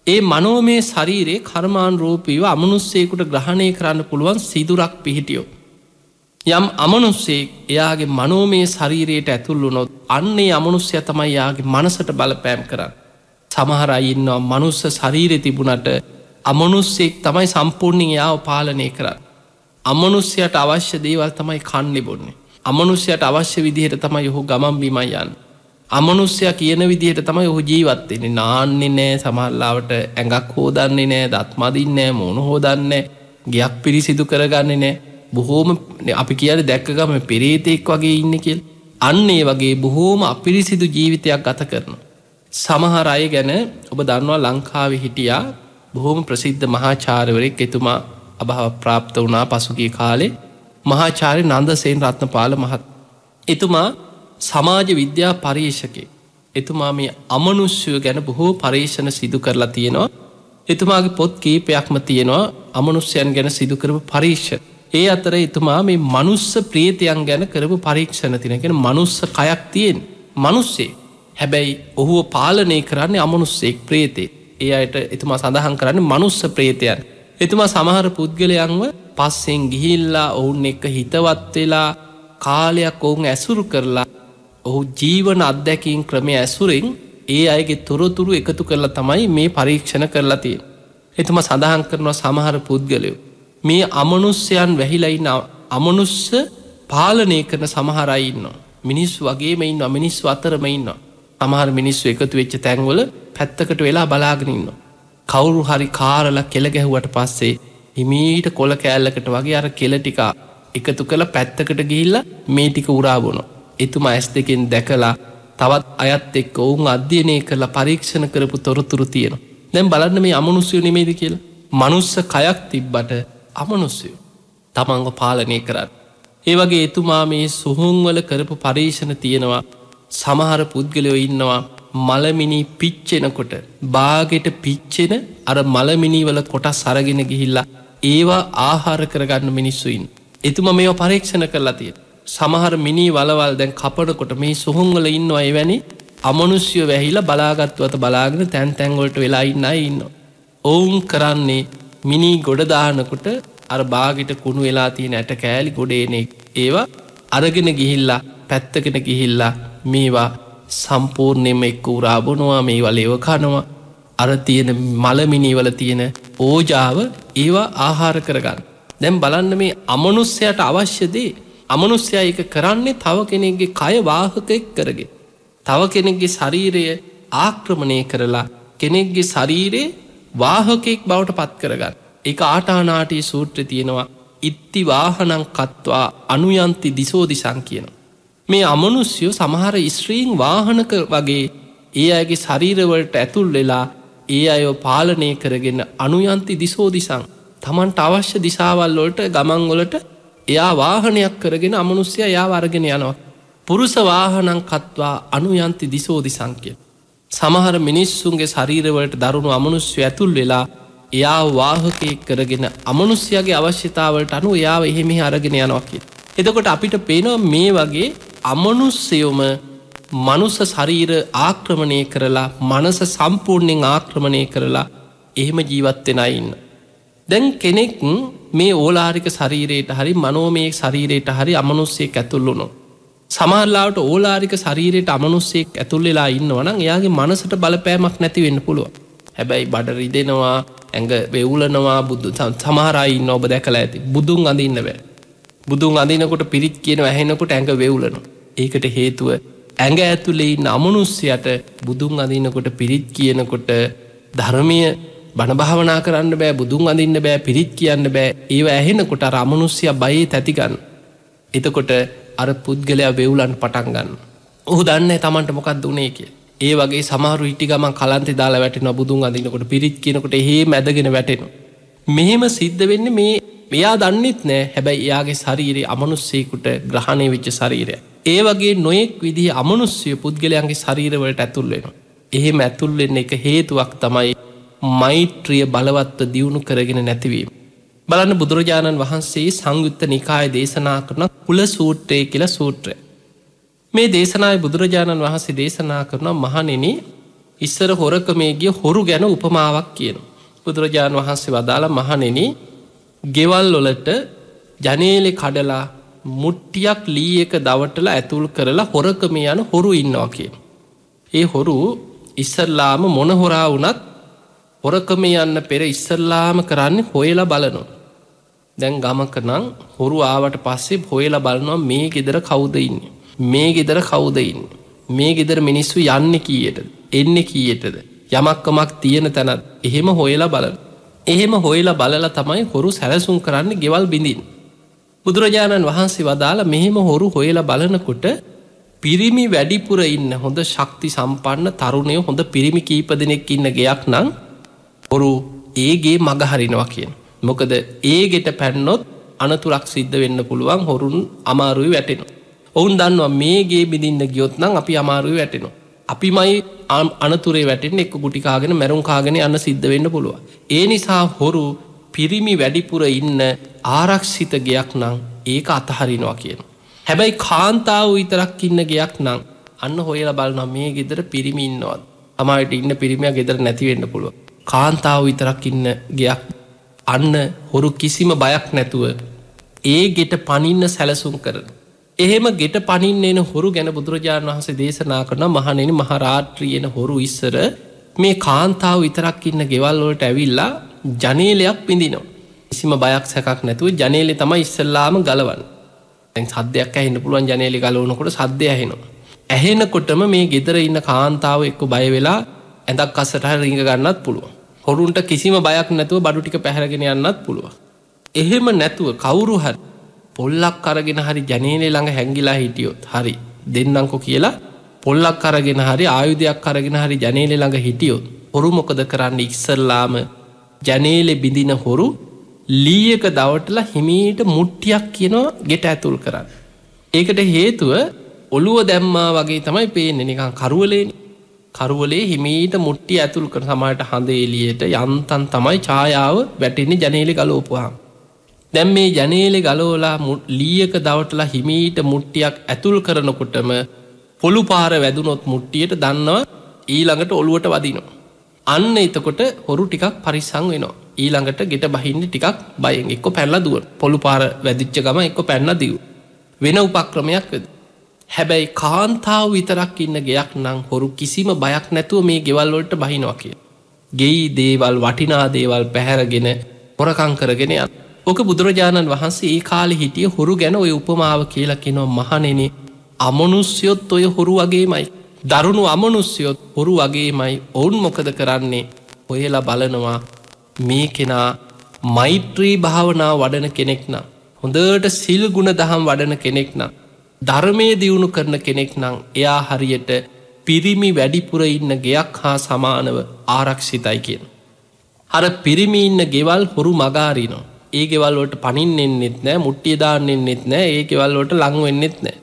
ඒ මනෝමය ශරීරයේ කර්මානුරූපීව අමනුෂ්‍යයෙකුට ග්‍රහණය කරන්න පුළුවන් සිදුරක් පිහිටියෝ. යම් අමනුෂ්‍යයෙක් එයාගේ මනෝමය ශරීරයට ඇතුල් වුණොත් අන්නේ අමනුෂ්‍යයා තමයි යාගේ මනසට බලපෑම් කරන්නේ. සමහර අය ඉන්නවා මනුස්ස ශරීරේ තිබුණට අමනුස්සයෙක් තමයි සම්පූර්ණයෙන් යාව පාලනය කරන්නේ. අමනුස්සයට අවශ්‍ය දේවල් තමයි කන්නේ බොන්නේ. අමනුස්සයට අවශ්‍ය විදිහට තමයි ඔහු ගමන් බිමන් යන්නේ. අමනුස්සයා කියන විදිහට තමයි ඔහු ජීවත් වෙන්නේ. නාන්නේ නෑ, සමහරලාවට ඇඟක් හොදන්නේ නෑ, දත් මදින්නේ නෑ, මූණ හොදන්නේ නෑ, ගයක් පිරිසිදු කරගන්නේ නෑ. බොහෝම අපි කියන්නේ දැක්ක ගමන් පෙරේතෙක් වගේ ඉන්නේ කියලා. අන්න ඒ වගේ බොහෝම අපිරිසිදු ජීවිතයක් ගත කරනවා. සමහර අය ගැන ඔබ දන්නවා ලංකාවේ හිටියා බොහෝම ප්‍රසිද්ධ මහාචාර්යවරයෙක්. එතුමා අභාව ප්‍රාප්ත වුණා පසුගිය කාලේ. මහාචාර්ය නන්දසේන රත්නපාල මහත්මයා. එතුමා සමාජ විද්‍යා පරීක්ෂකයෙක්. එතුමා මේ අමනුෂ්‍යය ගැන බොහෝ පරීක්ෂණ සිදු කරලා තියෙනවා. එතුමාගේ පොත් කීපයක්ම තියෙනවා අමනුෂ්‍යයන් ගැන සිදු කරපු පරීක්ෂණ. ඒ අතර එතුමා මේ මනුස්ස ප්‍රේතයන් ගැන කරපු පරීක්ෂණ තියෙන. කියන්නේ මනුස්ස කයක් තියෙන මිනිස්සේ. හැබැයි ඔහුව පාලනය කරන්නේ අමනුස්සෙක්, ප්‍රේතෙක්. ඒ අයට එතුමා සඳහන් කරන්නේ මනුස්ස ප්‍රේතයන්. එතුමා සමහර පුද්ගලයන්ව පස්සෙන් ගිහිල්ලා ඔවුන් එක්ක හිතවත් වෙලා කාලයක් ඔවුන් ඇසුරු කරලා ඔහු ජීවන අත්දැකීම් ක්‍රමය ඇසුරෙන් ඒ අයගේ තොරතුරු එකතු කරලා තමයි මේ පරීක්ෂණ කරලා තියෙන්නේ. එතුමා සඳහන් කරනවා සමහර පුද්ගලයෝ මේ අමනුෂ්‍යයන් වැහිලා ඉන්න අමනුස්ස පාලනය කරන සමහර අය ඉන්නවා. මිනිස්සු වගේම ඉන්නවා, මිනිස්සු අතරම ඉන්නවා. සමහර මිනිස්සු එකතු වෙච්ච තැන්වල පැත්තකට වෙලා බලාගෙන ඉන්නවා. කවුරු හරි කාරලා කෙල ගැහුවට පස්සේ හිමීට කොළ කෑල්ලකට වගේ අර කෙල ටික එකතු කරලා පැත්තකට ගිහිල්ලා මේ ටික උරා බොනවා. එතුමා ඇස් දෙකෙන් දැකලා තවත් අයත් එක්ක ඔවුන් අධ්‍යයනය කරලා පරීක්ෂණ කරපු තොරතුරු තියෙනවා. දැන් බලන්න මේ අමනුෂ්‍යයෝ නෙමෙයිද කියලා. මනුස්ස කයක් තිබ්බට අමනුෂ්‍යයෝ තමන්ව පාලනය කරන්නේ. ඒ වගේ එතුමා මේ සුහුන් වල කරපු පරීක්ෂණ තියෙනවා. සමහර පුද්ගලයෝ ඉන්නවා මලමිනී පිච්චෙනකොට බාගෙට පිච්චෙන අර මලමිනී වල කොටස් අරගෙන ගිහිල්ලා ඒවා ආහාර කරගන්න මිනිස්සු ඉන්නවා. එතුමා මේවා පරීක්ෂණ කරලා තියෙනවා. සමහර මිනී වලවල් දැන් කපනකොට මේ සුහුන් වල ඉන්නවා එවැනි අමනුෂ්‍යයෝ වැහිලා බලාගත්තුවත බලාගෙන තැන් තැන් වලට වෙලා ඉන්න අය ඉන්නවා. ඔවුන් කරන්නේ මිනී ගොඩ දානකොට අර බාගෙට කුණු වෙලා තියෙන ඇට කෑලි ගොඩ එන ඒවා අරගෙන ගිහිල්ලා පැත්තකට ගිහිල්ලා මේවා සම්පූර්ණයෙන්ම එක්ක උරා බොනවා, මේවා ලෙව කනවා. අර තියෙන මලමිනීවල තියෙන ඕජාව ඒවා ආහාර කරගන්න. දැන් බලන්න මේ අමනුෂ්‍යයට අවශ්‍ය දේ අමනුෂ්‍යයා ඒක කරන්නේ තව කෙනෙක්ගේ කය වාහකයක් කරගෙන. තව කෙනෙක්ගේ ශරීරය ආක්‍රමණය කරලා කෙනෙක්ගේ ශරීරේ වාහකයක් බවට පත් කරගන්න. ඒක ආටානාටි සූත්‍රයේ තියෙනවා ඉත්ති වාහනං කତ୍වා අනුයන්ති දිසෝ දිසං කියනවා. මේ අමනුෂ්‍යයෝ සමහර ස්ත්‍රීන් වාහනක වගේ ඒ අයගේ ශරීරවලට ඇතුල් වෙලා ඒ අයව පාලනය කරගෙන අනුයන්ති දිසෝ දිසං තමන්ට අවශ්‍ය දිසාවල් වලට ගමන් වලට එයා වාහනයක් කරගෙන අමනුෂ්‍යයා එයාව අරගෙන යනවා. පුරුෂ වාහනං කତ୍වා අනුයන්ති දිසෝ දිසං කිය. සමහර මිනිස්සුන්ගේ ශරීරවලට දරුණු අමනුෂ්‍යය ඇතුල් වෙලා එයා වාහකයෙක් කරගෙන අමනුෂ්‍යයාගේ අවශ්‍යතාවලට අනුව එයාව එහෙ මෙහෙ අරගෙන යනවා කියලා. එතකොට අපිට පේනවා මේ වගේ අමනුෂ්‍යයොම මනුස්ස ශරීර ආක්‍රමණය කරලා මනස සම්පූර්ණයෙන් ආක්‍රමණය කරලා එහෙම ජීවත් වෙන අය ඉන්න. දැන් කෙනෙක් මේ ඕලාරික ශරීරයට හරි මනෝමය ශරීරයට හරි අමනුෂ්‍යයෙක් ඇතුල් වුණොත් සමහරවිට ඕලාරික ශරීරයට අමනුෂ්‍යයෙක් ඇතුල් වෙලා ඉන්නවා නම් එයාගේ මනසට බලපෑමක් නැති වෙන්න පුළුවන්. හැබැයි බඩ රිදෙනවා, ඇඟ වෙවුලනවා, සමහර අය ඉන්නවා ඔබ දැකලා ඇති. බුදුන් අඳින්න බෑ. බුදුන් අඳිනකොට පිරිත් කියන ඇහෙනකොට ඇඟ වෙවුලනවා. ඒකට හේතුව ඇඟ ඇතුලේ ඉන්න අමනුෂ්‍යයට බුදුන් අඳිනකොට පිරිත් කියනකොට ධර්මීය බණ භාවනා කරන්න බෑ, බුදුන් අඳින්න බෑ, පිරිත් කියන්න බෑ. ඒව ඇහෙනකොට අර අමනුෂ්‍යයා බයේ තැති ගන්න. එතකොට අර පුද්ගලයා වෙවුලන්න පටන් ගන්න. ඔහු දන්නේ තමන්ට මොකක්ද උනේ කියලා. ඒ වගේ සමහරු හිටි ගමන් කලන්තේ දාලා වැටෙනවා බුදුන් අඳිනකොට පිරිත් කියනකොට එහෙම ඇදගෙන වැටෙනවා. මෙහෙම සිද්ධ වෙන්නේ මේ මෙයා දන්නෙත් නෑ. හැබැයි එයාගේ ශරීරය අමනුෂ්‍යයෙකුට ග්‍රහණය වෙච්ච ශරීරය. ඒ වගේ නොයෙක් විදිහේ අමනුෂ්‍ය පුද්ගලයන්ගේ ශරීරවලට ඇතුල් වෙනවා. එහෙම ඇතුල් වෙන්න එක හේතුවක් තමයි මෛත්‍රිය බලවත්ව දියුණු කරගෙන නැතිවීම. බලන්න බුදුරජාණන් වහන්සේ සංයුත්ත නිකායේ දේශනා කරන කුල සූත්‍රය කියලා සූත්‍රය. මේ දේශනාවේ බුදුරජාණන් වහන්සේ දේශනා කරන මහණෙනි ඉස්සර හොරකමේ ගිය හොරු ගැන උපමාවක් කියනවා. බුදුරජාණන් වහන්සේ වදාලා මහණෙනි ගෙවල් වලට ජනේලෙ කඩලා මුට්ටියක් ලී එක දවටලා ඇතුල් කරලා හොරකමේ යන හොරු ඉන්නවා කියන. ඒ හොරු ඉස්සල්ලාම මොන හොරා වුණත් හොරකම යන්න පෙර ඉස්සල්ලාම කරන්නේ හොයලා බලනවා. දැන් ගමක නම් හොරු ආවට පස්සේ හොයලා බලනවා මේ ගෙදර කවුද ඉන්නේ? මේ ගෙදර කවුද ඉන්නේ? මේ ගෙදර මිනිස්සු යන්නේ කීයටද? එන්නේ කීයටද? යමක්කමක් තියෙන තැනත් එහෙම හොයලා බලන. එහෙම හොයලා බලලා තමයි හොරු සැලසුම් කරන්නේ ගෙවල් බිඳින්න. බුදුරජාණන් වහන්සේ වදාළ මෙහෙම හොරු හොයලා බලනකොට පිරිමි වැඩිපුර ඉන්න හොඳ ශක්ති සම්පන්න තරුණයෝ හොඳ පිරිමි කීප දෙනෙක් ඉන්න ගෙයක් නම් හොරු ඒගේ මග හරිනවා කියන. මොකද ඒගෙට පැන්නොත් අනතුරක් සිද්ධ වෙන්න පුළුවන් හොරුන් අමාරුයි වැටෙනවා. ඔවුන් දන්නවා මේගේ බිඳින්න ගියොත් නම් අපි අමාරුයි වැටෙනවා. අපිමයි අනතුරේ වැටෙන්නේ එක්ක ගුටි කාගෙන මැරුම් කාගෙන යන්න සිද්ධ වෙන්න පුළුවන්. ඒ නිසා හොරු පිරිමි වැඩිපුර ඉන්න ආරක්ෂිත ගෙයක් නම් ඒක අතහරිනවා කියන. හැබැයි කාන්තාව විතරක් ඉන්න ගෙයක් නම් අන්න හොයලා බලනවා මේ ගෙදර පිරිමි ඉන්නවත්. අමායට ඉන්න පිරිමියා ගෙදර නැති වෙන්න පුළුවන්. කාන්තාව විතරක් ඉන්න ගෙයක් අන්න හොරු කිසිම බයක් නැතුව ඒ ගෙට පනින්න සැලසුම් කරන. එහෙම ගෙට පනින්න එන හොරු ගැන බුදුරජාණන් වහන්සේ දේශනා කරන මහණෙනි මහ රාත්‍රියේන හොරු ඉස්සර මේ කාන්තාව විතරක් ඉන්න ගෙවල් වලට ඇවිල්ලා ජනේලයක් පිඳිනවා. කිසිම බයක් සැකක් නැතුව ජනේලේ තමයි ඉස්සල්ලාම ගලවන්නේ. දැන් සද්දයක් ඇහෙන්න පුළුවන් ජනේලේ ගලවනකොට සද්දය ඇහෙනවා. ඇහෙනකොටම මේ ගෙදර ඉන්න කාන්තාව එක්ක බය වෙලා ඇඳක් අස්සට හරි රිංග ගන්නත් පුළුවන්. හොරුන්ට කිසිම බයක් නැතුව බඩු ටික පැහැරගෙන යන්නත් පුළුවන්. එහෙම නැතුව කවුරු හරි පොල්ලක් අරගෙන හරි ජනේලේ ළඟ හැංගිලා හිටියොත් හරි දෙන්නම්කෝ කියලා පොල්ලක් අරගෙන හරි ආයුධයක් අරගෙන හරි ජනේලේ ළඟ හිටියොත් හොරු මොකද කරන්නේ ඉස්සල්ලාම ජනේලේ බිඳින හොරු ලීයක දවටලා හිමීට මුට්ටියක් කියනවා ගෙට ඇතුල් කරන්න. ඒකට හේතුව ඔළුව දැම්මා වගේ තමයි පේන්නේ නිකන් කරුවලේනේ. කරුවලේ හිමීට මුට්ටිය ඇතුල් කරන සමහරට හඳ එළියට යන්තම් තමයි ඡායාව වැටෙන්නේ ජනේලේ ගලවපුවාම. දැන් මේ ජනේලේ ගලවලා ලීයක දවටලා හිමීට මුට්ටියක් ඇතුල් කරනකොටම පොළු පාර වැදුනොත් මුට්ටියට දන්නවා ඊළඟට ඔළුවට වදිනවා. අන්න එතකොට හොරු ටිකක් පරිස්සම් වෙනවා. ඊළඟට ගෙට බහින්න ටිකක් බයෙන් එක්ක පැනලා දුවන. පොළු පාර වැදිච්ච ගම එක්ක පැනලා දිව. වෙන උපක්‍රමයක් වෙද. හැබැයි කාන්තාව විතරක් ඉන්න ගෙයක් නම් හොරු කිසිම බයක් නැතුව මේ ගෙවල් වලට බහිනවා කිය. ගෙයි දේවල් වටිනා දේවල් පැහැරගෙන හොරකම් කරගෙන යන. ඔක බුදුරජාණන් වහන්සේ ඒ කාලේ හිටිය හොරු ගැන ඔය උපමාව කියලා කියනවා මහණෙනි අමනුෂ්‍යයොත් ඔය හොරු වගේමයි. දරුණු අමනුෂ්‍යයොත් හොරු වගේමයි. ඔවුන් මොකද කරන්නේ? හොයලා බලනවා මේ කෙනා මෛත්‍රී භාවනාව වඩන කෙනෙක් නම් හොඳට සිල් ගුණ දහම් වඩන කෙනෙක් නම් ධර්මයේ දියුණු කරන කෙනෙක් නම් එයා හරියට පිරිමි වැඩිපුර ඉන්න ගෙයක් හා සමානව ආරක්ෂිතයි කියන. අර පිරිමි ඉන්න ගෙවල් හොරු මගාරිනවා. ඒ ගෙවල් වලට පනින්න එන්නෙත් නෑ, මුට්ටිය දාන්න එන්නෙත් නෑ, ඒ ගෙවල් වලට ලං වෙන්නෙත් නෑ.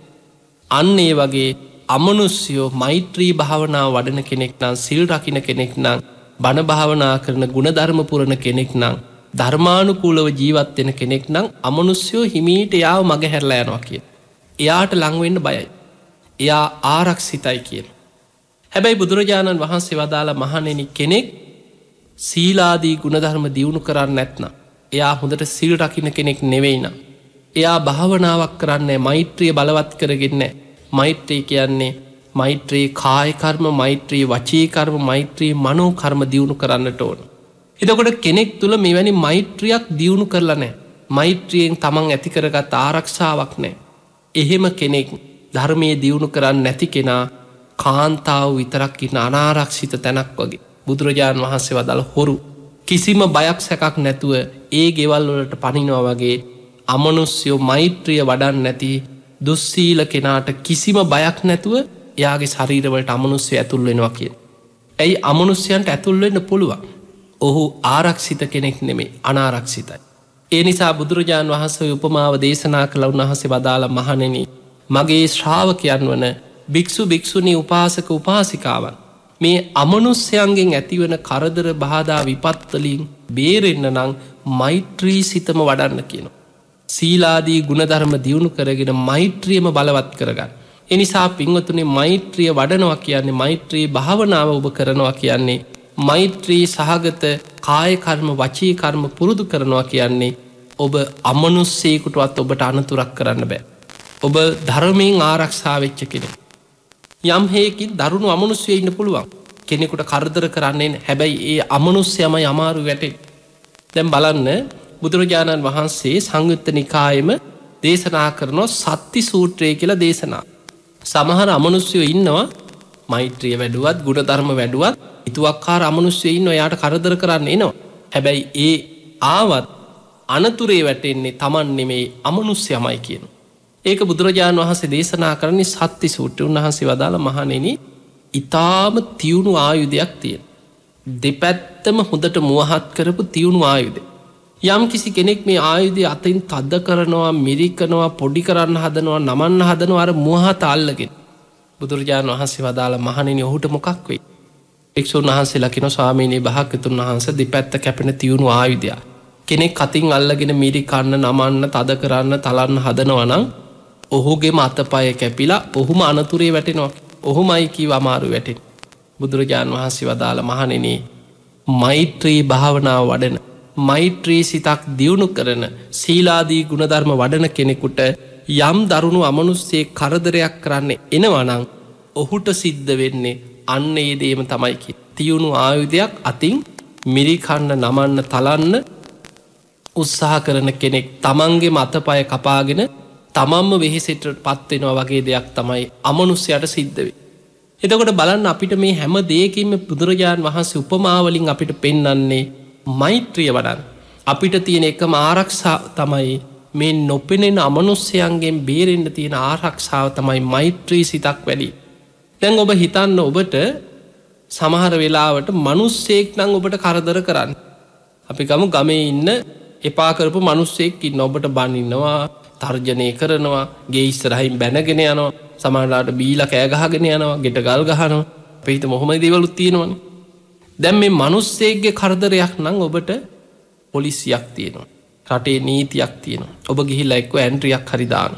අන්න ඒ වගේ අමනුෂ්‍යයෝ මෛත්‍රී භාවනාව වඩන කෙනෙක් නම්, සිල් රකින්න කෙනෙක් නම්, බණ භාවනා කරන ගුණධර්ම පුරන කෙනෙක් නම්, ධර්මානුකූලව ජීවත් වෙන කෙනෙක් නම් අමනුෂ්‍යයෝ හිමීට යාව මග හැරලා යනවා කියන. එයාට ලං වෙන්න බයයි. එයා ආරක්ෂිතයි කියන. හැබැයි බුදුරජාණන් වහන්සේ වදාලා මහණෙනි කෙනෙක් සීලාදී ගුණධර්ම දියුණු කරන්නේ නැත්නම්, එයා හොඳට සිල් රකින්න කෙනෙක් නෙවෙයි නම්, එයා භාවනාවක් කරන්නේ මෛත්‍රිය බලවත් කරගෙන නැහැ. මෛත්‍රී කියන්නේ මෛත්‍රී කාය කර්ම, මෛත්‍රී වචී කර්ම, මෛත්‍රී මනෝ කර්ම දියුණු කරන්නට ඕන. එතකොට කෙනෙක් තුල මෙවැනි මෛත්‍රියක් දියුණු කරලා නැහැ. මෛත්‍රියෙන් තමන් ඇති කරගත් ආරක්ෂාවක් නැහැ. එහෙම කෙනෙක් ධර්මයේ දියුණු කරන්නේ නැති කෙනා කාන්තාව විතරක් ඉන්න අනාරක්ෂිත තැනක් වගේ. බුදුරජාණන් වහන්සේ වදාළ හොරු කිසිම බයක් සැකක් නැතුව ඒ ගෙවල් වලට පනිනවා වගේ අමනුෂ්‍යෝ මෛත්‍රිය වඩන්නේ නැති දුස්සීල කෙනාට කිසිම බයක් නැතුව එයාගේ ශරීරවලට අමනුෂ්‍ය ඇතුල් වෙනවා කියන. ඇයි අමනුෂ්‍යයන්ට ඇතුල් වෙන්න පුළුවන්? ඔහු ආරක්ෂිත කෙනෙක් නෙමෙයි, අනාරක්ෂිතයි. ඒ නිසා බුදුරජාණන් වහන්සේ උපමාව දේශනා කළ උන්වහන්සේ වදාළ මහණෙනි මගේ ශ්‍රාවකයන් වන භික්ෂු භික්ෂුණී උපාසක උපාසිකාවන් මේ අමනුෂ්‍යයන්ගෙන් ඇතිවන කරදර බාධා විපත් වලින් බේරෙන්න නම් මෛත්‍රී සිතම වඩන්න කියනවා. සීලාදී ගුණධර්ම දියුණු කරගෙන මෛත්‍රියම බලවත් කරගන්න. ඒ නිසා පින්වතුනි මෛත්‍රිය වඩනවා කියන්නේ, මෛත්‍රී භාවනාව ඔබ කරනවා කියන්නේ, මෛත්‍රී සහගත කාය කර්ම වචී කර්ම පුරුදු කරනවා කියන්නේ ඔබ අමනුෂ්‍යයෙකුටවත් ඔබට අනතුරක් කරන්න බෑ. ඔබ ධර්මයෙන් ආරක්ෂා වෙච්ච කෙනෙක්. යම් හේකින් දරුණු අමනුෂ්‍යයෙ ඉන්න පුළුවන්. කෙනෙකුට කරදර කරන්නේ හැබැයි ඒ අමනුස්්‍යයමයි අමාරු වැටෙන්. දැම් බලන්න බුදුරජාණන් වහන්සේ සංයුත්ත නිකායම දේශනා කරනවා සත්ති සූත්‍රය කියලා දේශනා. සමහර අමනුස්්‍යයෝ ඉන්නවා මෛත්‍රිය වැඩුවත් ගුණධර්ම වැඩුවත් ඉතුවක්කාර අමනුස්්‍යය ඉන්න යාට කරදර කරන්න එනවා. හැබැයි ඒ ආවත් අනතුරේ වැටෙන්නේ තමන් නෙමේ අමනුස්්‍යයමයි කියන. ඒක බුදුරජාණන් වහන්සේ දේශනා කරන්නේ සත්ති සූත්‍ර උන්වහන්සේ වදාළ මහනෙන ඉතාම තියුණු ආයුධයක් තියෙන. දෙපැත්තම හොඳට මුවහත් කරපු තියුණු ආයුධ. යම් කිසි කෙනෙක් මේ ආයුධය අතින් තද්ද කරනවා මිරිකනවා පොඩි කරන්න හදනවා නමන්න හදනවා අර මුවහත අල්ලගෙන. බුදුරජාණන් වහන්සේ වදාළ මහනෙන ඔහුට මොකක් වෙයි. එක්ෂූන් වහන්සේ ලකින ස්වාමීනී භාග්‍යතුන් වහන්ස දෙපැත්ත කැපෙන තියුණු ආයුධයක්. කෙනෙක් කතින් අල්ලගෙන මිරිකන්න නමන්න තද කරන්න තලන්න හදනවනම් ඔහුගේ අතපය කැපිලා ඔහුම අනතුරේ වැටෙනවා. ඔහුමයි කීව අමාරු වැටෙන. බුදුරජාණන් වහන්සේ වදාළ මහනෙනේ මෛත්‍රී භාවනාව වඩන මෛත්‍රී සිතක් දියුණු කරන සීලාදී ගුණධර්ම වඩන කෙනෙකුට යම් දරුණු අමනුස්සේ කරදරයක් කරන්න එනවනං ඔහුට සිද්ධ වෙන්නේ අන්න ඒ දේම තමයිකි. තියුණු ආයුධයක් අතින් මිරිකන්න නමන්න තලන්න උත්සාහ කරන කෙනෙක් තමන්ගේ මතපය කපාගෙන තමම්ම වෙහෙසෙට පත්වෙනවා වගේ දෙයක් තමයි අමනුස්්‍යයට සිද්ධවේ. එතකොට බලන්න අපිට මේ හැම දේකින්ම බුදුරජාණන් වහන්සේ උපමාවලින් අපිට පෙන්නන්නේ මෛත්‍රිය වඩන්. අපිට තියෙන එකම ආරක්ෂා තමයි මේ නොපෙනෙන අමනුස්්‍යයන්ගෙන් බේරෙන්න්න තියෙන ආරක්ෂාව තමයි මෛත්‍රී සිතක් වැඩි. දැන් ඔබ හිතන්න ඔබට සමහර වෙලාවට මනුස්සෙක් නං ඔබට කරදර කරන්න. අපි ගමු ගමේ ඉන්න එපාකරපු මනුස්සෙක් ඉන්න ඔබට බනින්නවා තර්ජනය කරනවා ගේ ඉස්සරහින් බැනගෙන යනවා සමහරලාට බීල කෑගහගෙන යනවා ගෙට ගල් ගහනවා පිහිත මොහොම දේවලුත් තියෙනවන. දැම් මේ මනුස්සේක්ගේ කරදරයක් නං ඔබට පොලිසියක් තියෙනවා. රටේ නීතියක් තියෙනවා. ඔබ ගිහිල්ලා එක්ව ඇන්ට්‍රියක් හරිදාන.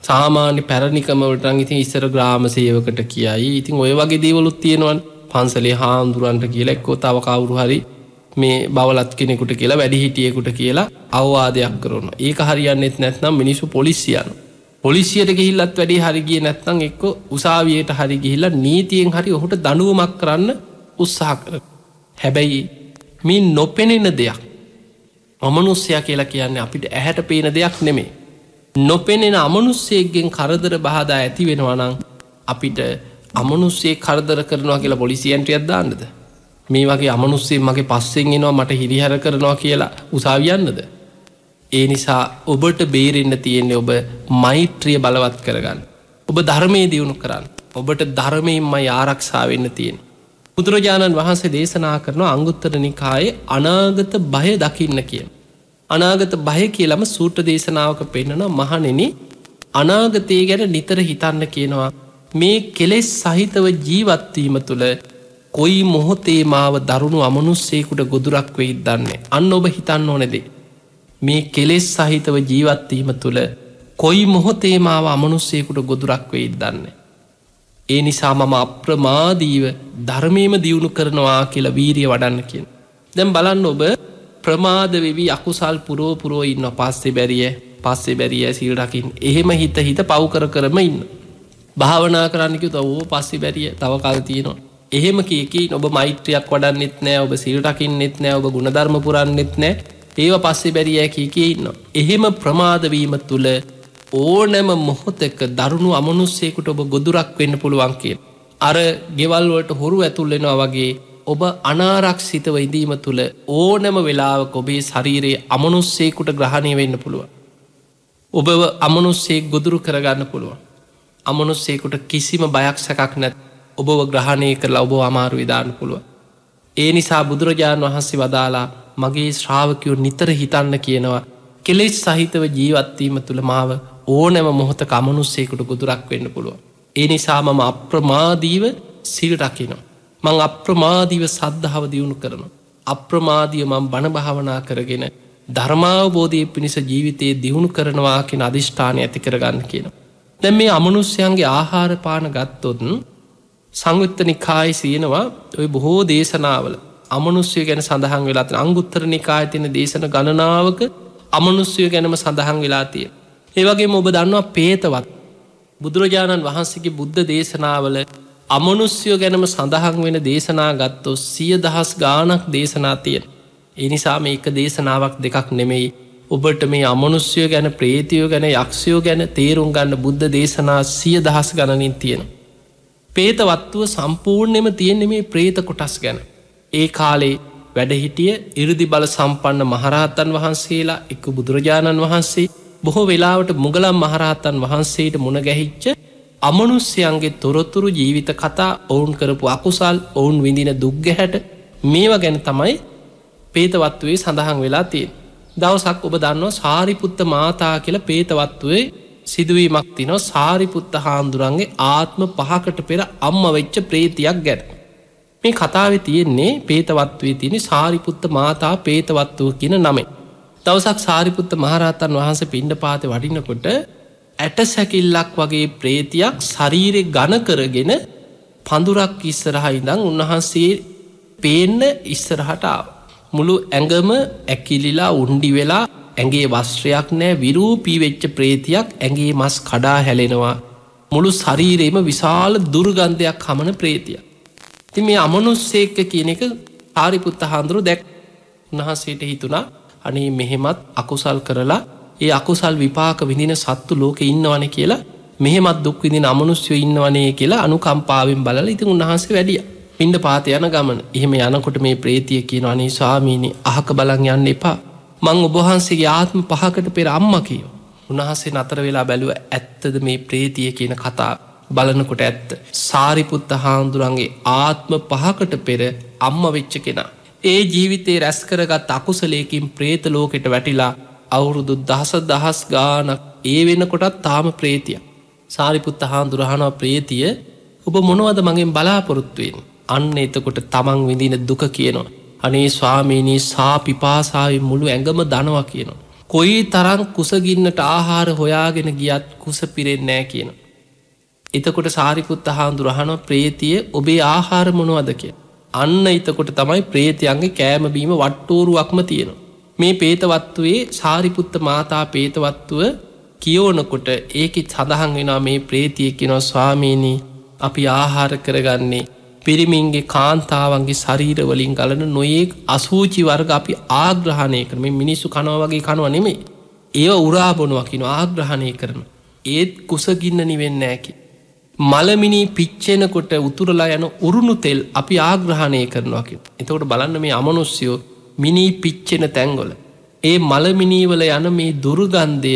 සාමාන්‍ය පැරණිකමවටන් ඉතින් ඉස්සර ග්‍රාම සේවකට කියයි ඉතින් ඔය වගේ දේවලුත් තියෙනවන් පන්සලේ හාමුදුරන්ට කියලා එක්කෝ තව කවුරු හරි මේ බවලත් කෙනෙකුට කියලා වැඩි හිටියෙකුට කියලා අවවාදයක් කරන. ඒක හරියන්නෙත් නැත්නම් මිනිසු පොලිසියන්. පොලිසියට ගිහිල්ලත් වැඩි හරිගිය නැත්නම් එක්ක උසාවියට හරි ගිහිල්ලා නීතියෙන් හරි ඔහුට දනුවමක් කරන්න උත්සාහ කර. හැබැයි මේ නොපෙනෙන දෙයක් අමනුස්්‍යයා කියලා කියන්නේ අපිට ඇහැට පේන දෙයක් නෙමේ. නොපෙනෙන අමනුස්සේක්ගෙන් කරදර බාධා ඇති වෙනවනං අපිට අමනුස්සේ කරදර කරනවා කියලා පොලිසියන්ටයක් දාන්නද. මේ වගේ අමනුස්සේ මගේ පස්සෙන් එනවා මට හිරිහර කරනවා කියලා උසාවියන්නද. ඒ නිසා ඔබට බේරෙන්න්න තියෙන්නේ ඔබ මෛත්‍රිය බලවත් කරගන්න. ඔබ ධර්මය දියුණු කරන්න. ඔබට ධර්මයෙන්මයි ආරක්ෂාවෙන්න තියෙන. බුදුරජාණන් වහන්සේ දේශනා කරනවා අංගුත්තර නිකායේ අනාගත බය දකින්න කියන. අනාගත බය කියලම සූට්‍ර දේශනාවක පෙන්න්නන මහනෙන අනාගතය ගැන නිතර හිතන්න කියනවා මේ කෙලෙස් සහිතව ජීවත්වීම තුළ කොයි මොහොතේ මාව දරුණු අමනුස්සේකුට ගොදුරක් වෙයිත් දන්නේ අන්න ඔබ හිතන්න ඕනෙදේ. මේ කෙලෙස් සහිතව ජීවත්වීම තුළ කොයි මොහොතේ මාව අමනුස්සේකුට ගොදුරක් වෙයිත් දන්නේ. ඒ නිසා මම අප්‍රමාදීව ධර්මයම දියුණු කරනවා කියලා වීරිය වඩන්න කියෙන්. දැම් බලන්න ඔබ ප්‍රමාද වෙවී අකුසල් පුරෝපුරෝ ඉන්න පස්සේ බැරිය සිල්රකින් එහෙම හිත පව්කර කරම ඉන්න. භාවනා කරන්නකි තවෝ පස්සෙ බැරිය තව කල් තියෙනවා. එහෙම කියකින් ඔබ මෛත්‍රයක් වඩන්නෙත් නෑ ඔබ සිල්රකින් නෙත් නෑ ඔබ ගුණධර්ම පුරන්නෙත් නෑ ඒව පස්සෙ බැරිය කිය ඉන්න. එහෙම ප්‍රමාදවීම තුළ ඕනෑම මොහොතක දරුණු අමනුස්සේකුට ඔබ ගොදුරක් වෙන්න පුළුවන් කිය. අර ගෙවල්වලට හොරු ඇතුල්ලෙනවා වගේ ඔබ අනාරක්ෂිතව ඉදීම තුළ ඕනෑම වෙලාවක ඔබේ ශරීරයේ අමනුස්සේකුට ග්‍රහණය වෙන්න පුළුවන්. ඔබ අමනුස්සෙක් ගොදුරු කරගන්න පුළුවන්. අමනුස්සේකුට කිසිම බයක් සැකක් නැත් ඔබව ග්‍රහණය කරලා ඔබ අමාරු විධාන පුළුව. ඒ නිසා බුදුරජාණන් වහන්සේ වදාලා මගේ ශ්‍රාවකයෝ නිතර හිතන්න කියනවා කෙලෙස් සහිතව ජීවත්වීම තුළ මාව ඕනෑම මොහොත කමනුස්සේකුට ගොදුරක් වෙන්න පුළුව. ඒ නිසා මම අප්‍රමාදීව සිල් රකිනවා. මං අප්‍රමාදීව සද්ධාව දියුණු කරන. අප්‍රමාදිය මං බණ භාවනා කරගෙන ධර්මාවබෝධය පිණිස ජීවිතයේ දියුණු කරනවා කියෙන අධිෂ්ඨානය ඇති කරගන්න කියන. දැන් මේ අමනුස්්‍යයන්ගේ ආහාරපාන ගත්තොත්න් සංයුත්ත නිකායි සියනවා ඔය බොහෝ දේශනාවල අමනුස්්‍යය ගැන සඳහන් වෙලාත අංගුත්තර නිකාය තින දේශන ගණනාවක අමනුස්්‍යය ගැනම සඳහන් වෙලා තිය. ඒවගේ ඔබ දන්නවා පේතවත් බුදුරජාණන් වහන්සේගේ බුද්ධ දේශනාවල අමනුස්්‍යයෝ ගැනම සඳහන් වෙන දේශනා ගත්තෝ 100,000 ගානක් දේශනා තියෙන. ඒ නිසා මේක දේශනාවක් දෙකක් නෙමෙයි. ඔබට මේ අමනුස්්‍යයෝ ගැන ප්‍රේතියෝ ගැන යක්ෂයෝ ගැන තේරුම් ගන්න බුද්ධ දේශනා 100,000 ගණනින් තියෙන. ප්‍රේතවත්තුව සම්පූර්ණයම තියෙන්නේ මේ ප්‍රේත කොටස් ගැන. ඒ කාලේ වැඩහිටිය ඉරදි බල සම්පන්න මහරහතන් වහන්සේලා එක්ක බුදුරජාණන් වහන්සේ බොහෝ වෙලාවට මුගලන් මහරහතන් වහන්සේට මුණ ගැහිච්ච අමනුස්්‍යයන්ගේ තොරතුරු ජීවිත කතා ඔවුන් කරපු අකුසල් ඔවුන් විඳින දුක්ගැහැට මේවා ගැන තමයි පේතවත්තුවේ සඳහන් වෙලා තියෙන. දවසක් ඔබ දන්නවා සාරිපුත්ත මාතා කියල පේතවත්තුවේ සිදුවීමක් තිනෝ සාරිපුත්ත හාමුදුරන්ගේ ආත්ම 5කට පෙර අම්ම වෙච්ච ප්‍රේතියක් ගැන. මේ කතාවේ තියෙන්නේ පේතවත්වේ තියෙන සාරිපුත්ත මාතා පේතවත්තුව කියන නමේ. දවසක් සාරිපුත්ත මහරහතන් වහන්සේ පිණ්ඩපාතේ වඩිනකොට ඇට සැකිල්ලක් වගේ ප්‍රේතියක් ශරීරෙ ඝන කරගෙන පඳුරක් ඉස්සරහා ඉඳන් උන්වහන්සේ පේන්න ඉස්සරහට ආවා. මුළු ඇඟම ඇකිලිලා උණ්ඩි වෙලා ඇගේ වස්ත්‍රයක් නෑ විරූපී වෙච්ච ප්‍රේතියක් ඇගේ මස් කඩා හැලෙනවා. මුළු ශරීරයේම විශාල දුර්ගන්ධයක් හමන ප්‍රේතියක්. ඉතින් මේ අමනුස්සයෙක් කියන එක සාරිපුත්ත හාමුදුරුවෝ දැක් උන්වහන්සේට හිතුණා අනේ මෙහෙමත් අකුසල් කරලා ඒ අකුසල් විපාක විඳින සත්තු ලෝකේ ඉන්නවනේ කියලා මෙහෙමත් දුක් විඳින අමනුෂ්‍යයෝ ඉන්නවනේ කියලා අනුකම්පාවෙන් බලලා ඉතින් උන්වහන්සේ වැඩියා. පිණ්ඩපාත යන ගමන. එහෙම යනකොට මේ ප්‍රේතිය කියනවා අනේ ස්වාමීනි අහක බලන් යන්න එපා. මං ඔබ වහන්සේගේ ආත්ම 5කට පෙර අම්මා කියෝ. උන්වහන්සේ නතර වෙලා බැලුවා ඇත්තද මේ ප්‍රේතිය කියන කතාව. බලනකොට ඇත්ත. සාරිපුත්ත හාමුදුරන්ගේ ආත්ම 5කට පෙර අම්මා වෙච්ච කෙනා. ඒ ජීවිතේ රැස් කරගත් අකුසලයකින් ප්‍රේත ලෝකෙට වැටිලා අවුරුදු දහස් ගානක් ඒ වෙනකොටත් තාම ප්‍රේතිය. සාරිපුත්ත හාමුදුරුවෝ අහනවා ප්‍රේතිය ඔබ මොනවද මගෙන් බලාපොරොත්තු වෙන්නේ? අන්න එතකොට තමන් විඳින දුක කියනවා. අනේ ස්වාමීනී සා පිපාසාවෙන් මුළු ඇඟම දනවා කියනවා. කොයි තරම් කුසගින්නට ආහාර හොයාගෙන ගියත් කුස පිරෙන්නේ නැහැ කියනවා. එතකොට සාරිපුත්ත හාමුදුරුවෝ අහනවා ප්‍රේතිය ඔබේ ආහාර මොනවද කියලා. අන්න එතකොට තමයි ප්‍රේතයන්ගේ කෑම බීම වට්ටෝරුවක්ම තියෙනවා. මේ පේතවත්තුවේ සාරිපුත්ත මාතා පේතවත්තුව කියවනකොට ඒකෙත් සඳහන් වෙනවා මේ ප්‍රේතිය කියනවා ස්වාමීනී අපි ආහාර කරගන්නේ පිරිමින්ගේ කාන්තාවන්ගේ ශරීරවලින් ගලන නොයෙක් අසූචි වර්ග අපි ආග්‍රහණය කරන. මේ මිනිස්සු කනවා වගේ කනවා නෙමෙයි. ඒව උරා බොනවා කියනවා ආග්‍රහණය කරනවා. ඒත් කුසගින්න නිවෙන්නේ නැහැ කි. මලමිනී පිච්චෙනකොට උතුරලා යන උරුණු තෙල් අපි ආග්‍රහණය කරනවා කියනවා. එතකොට බලන්න මේ අමනුෂ්‍යයෝ මිනී පිච්චෙන තැන්වල ඒ මලමිනීවල යන මේ දුර්ගන්ධය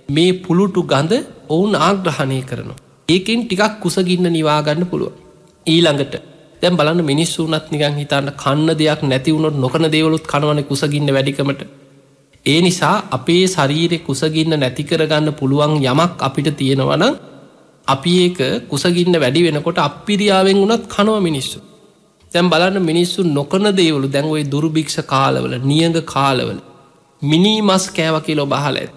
මේ පුළුටු ගඳ ඔවුන් ආග්‍රහණය කරනවා. ඒකෙන් ටිකක් කුසගින්න නිවා ගන්න පුළුවන්. ඊළඟට දැන් බලන්න මිනිස්සු උනත් නිකන් හිතන්න කන්න දෙයක් නැති වුණොත් නොකන දේවලුත් කනවනේ කුසගින්න වැඩිකමට. ඒ නිසා අපේ ශරීරේ කුසගින්න නැති කරගන්න පුළුවන් යමක් අපිට තියෙනවා නම් අපි ඒක කුසගින්න වැඩි වෙනකොට අප්පිරියාවෙන් උනත් කනවා මිනිස්සු. දැන් බලන්න මිනිස්සු නොකන දේවලු දැන් ওই දුර්භික්ෂ කාලවල නියඟ කාලවල මිනි මස් කෑවා කියලා ඔබ අහලා ඇති.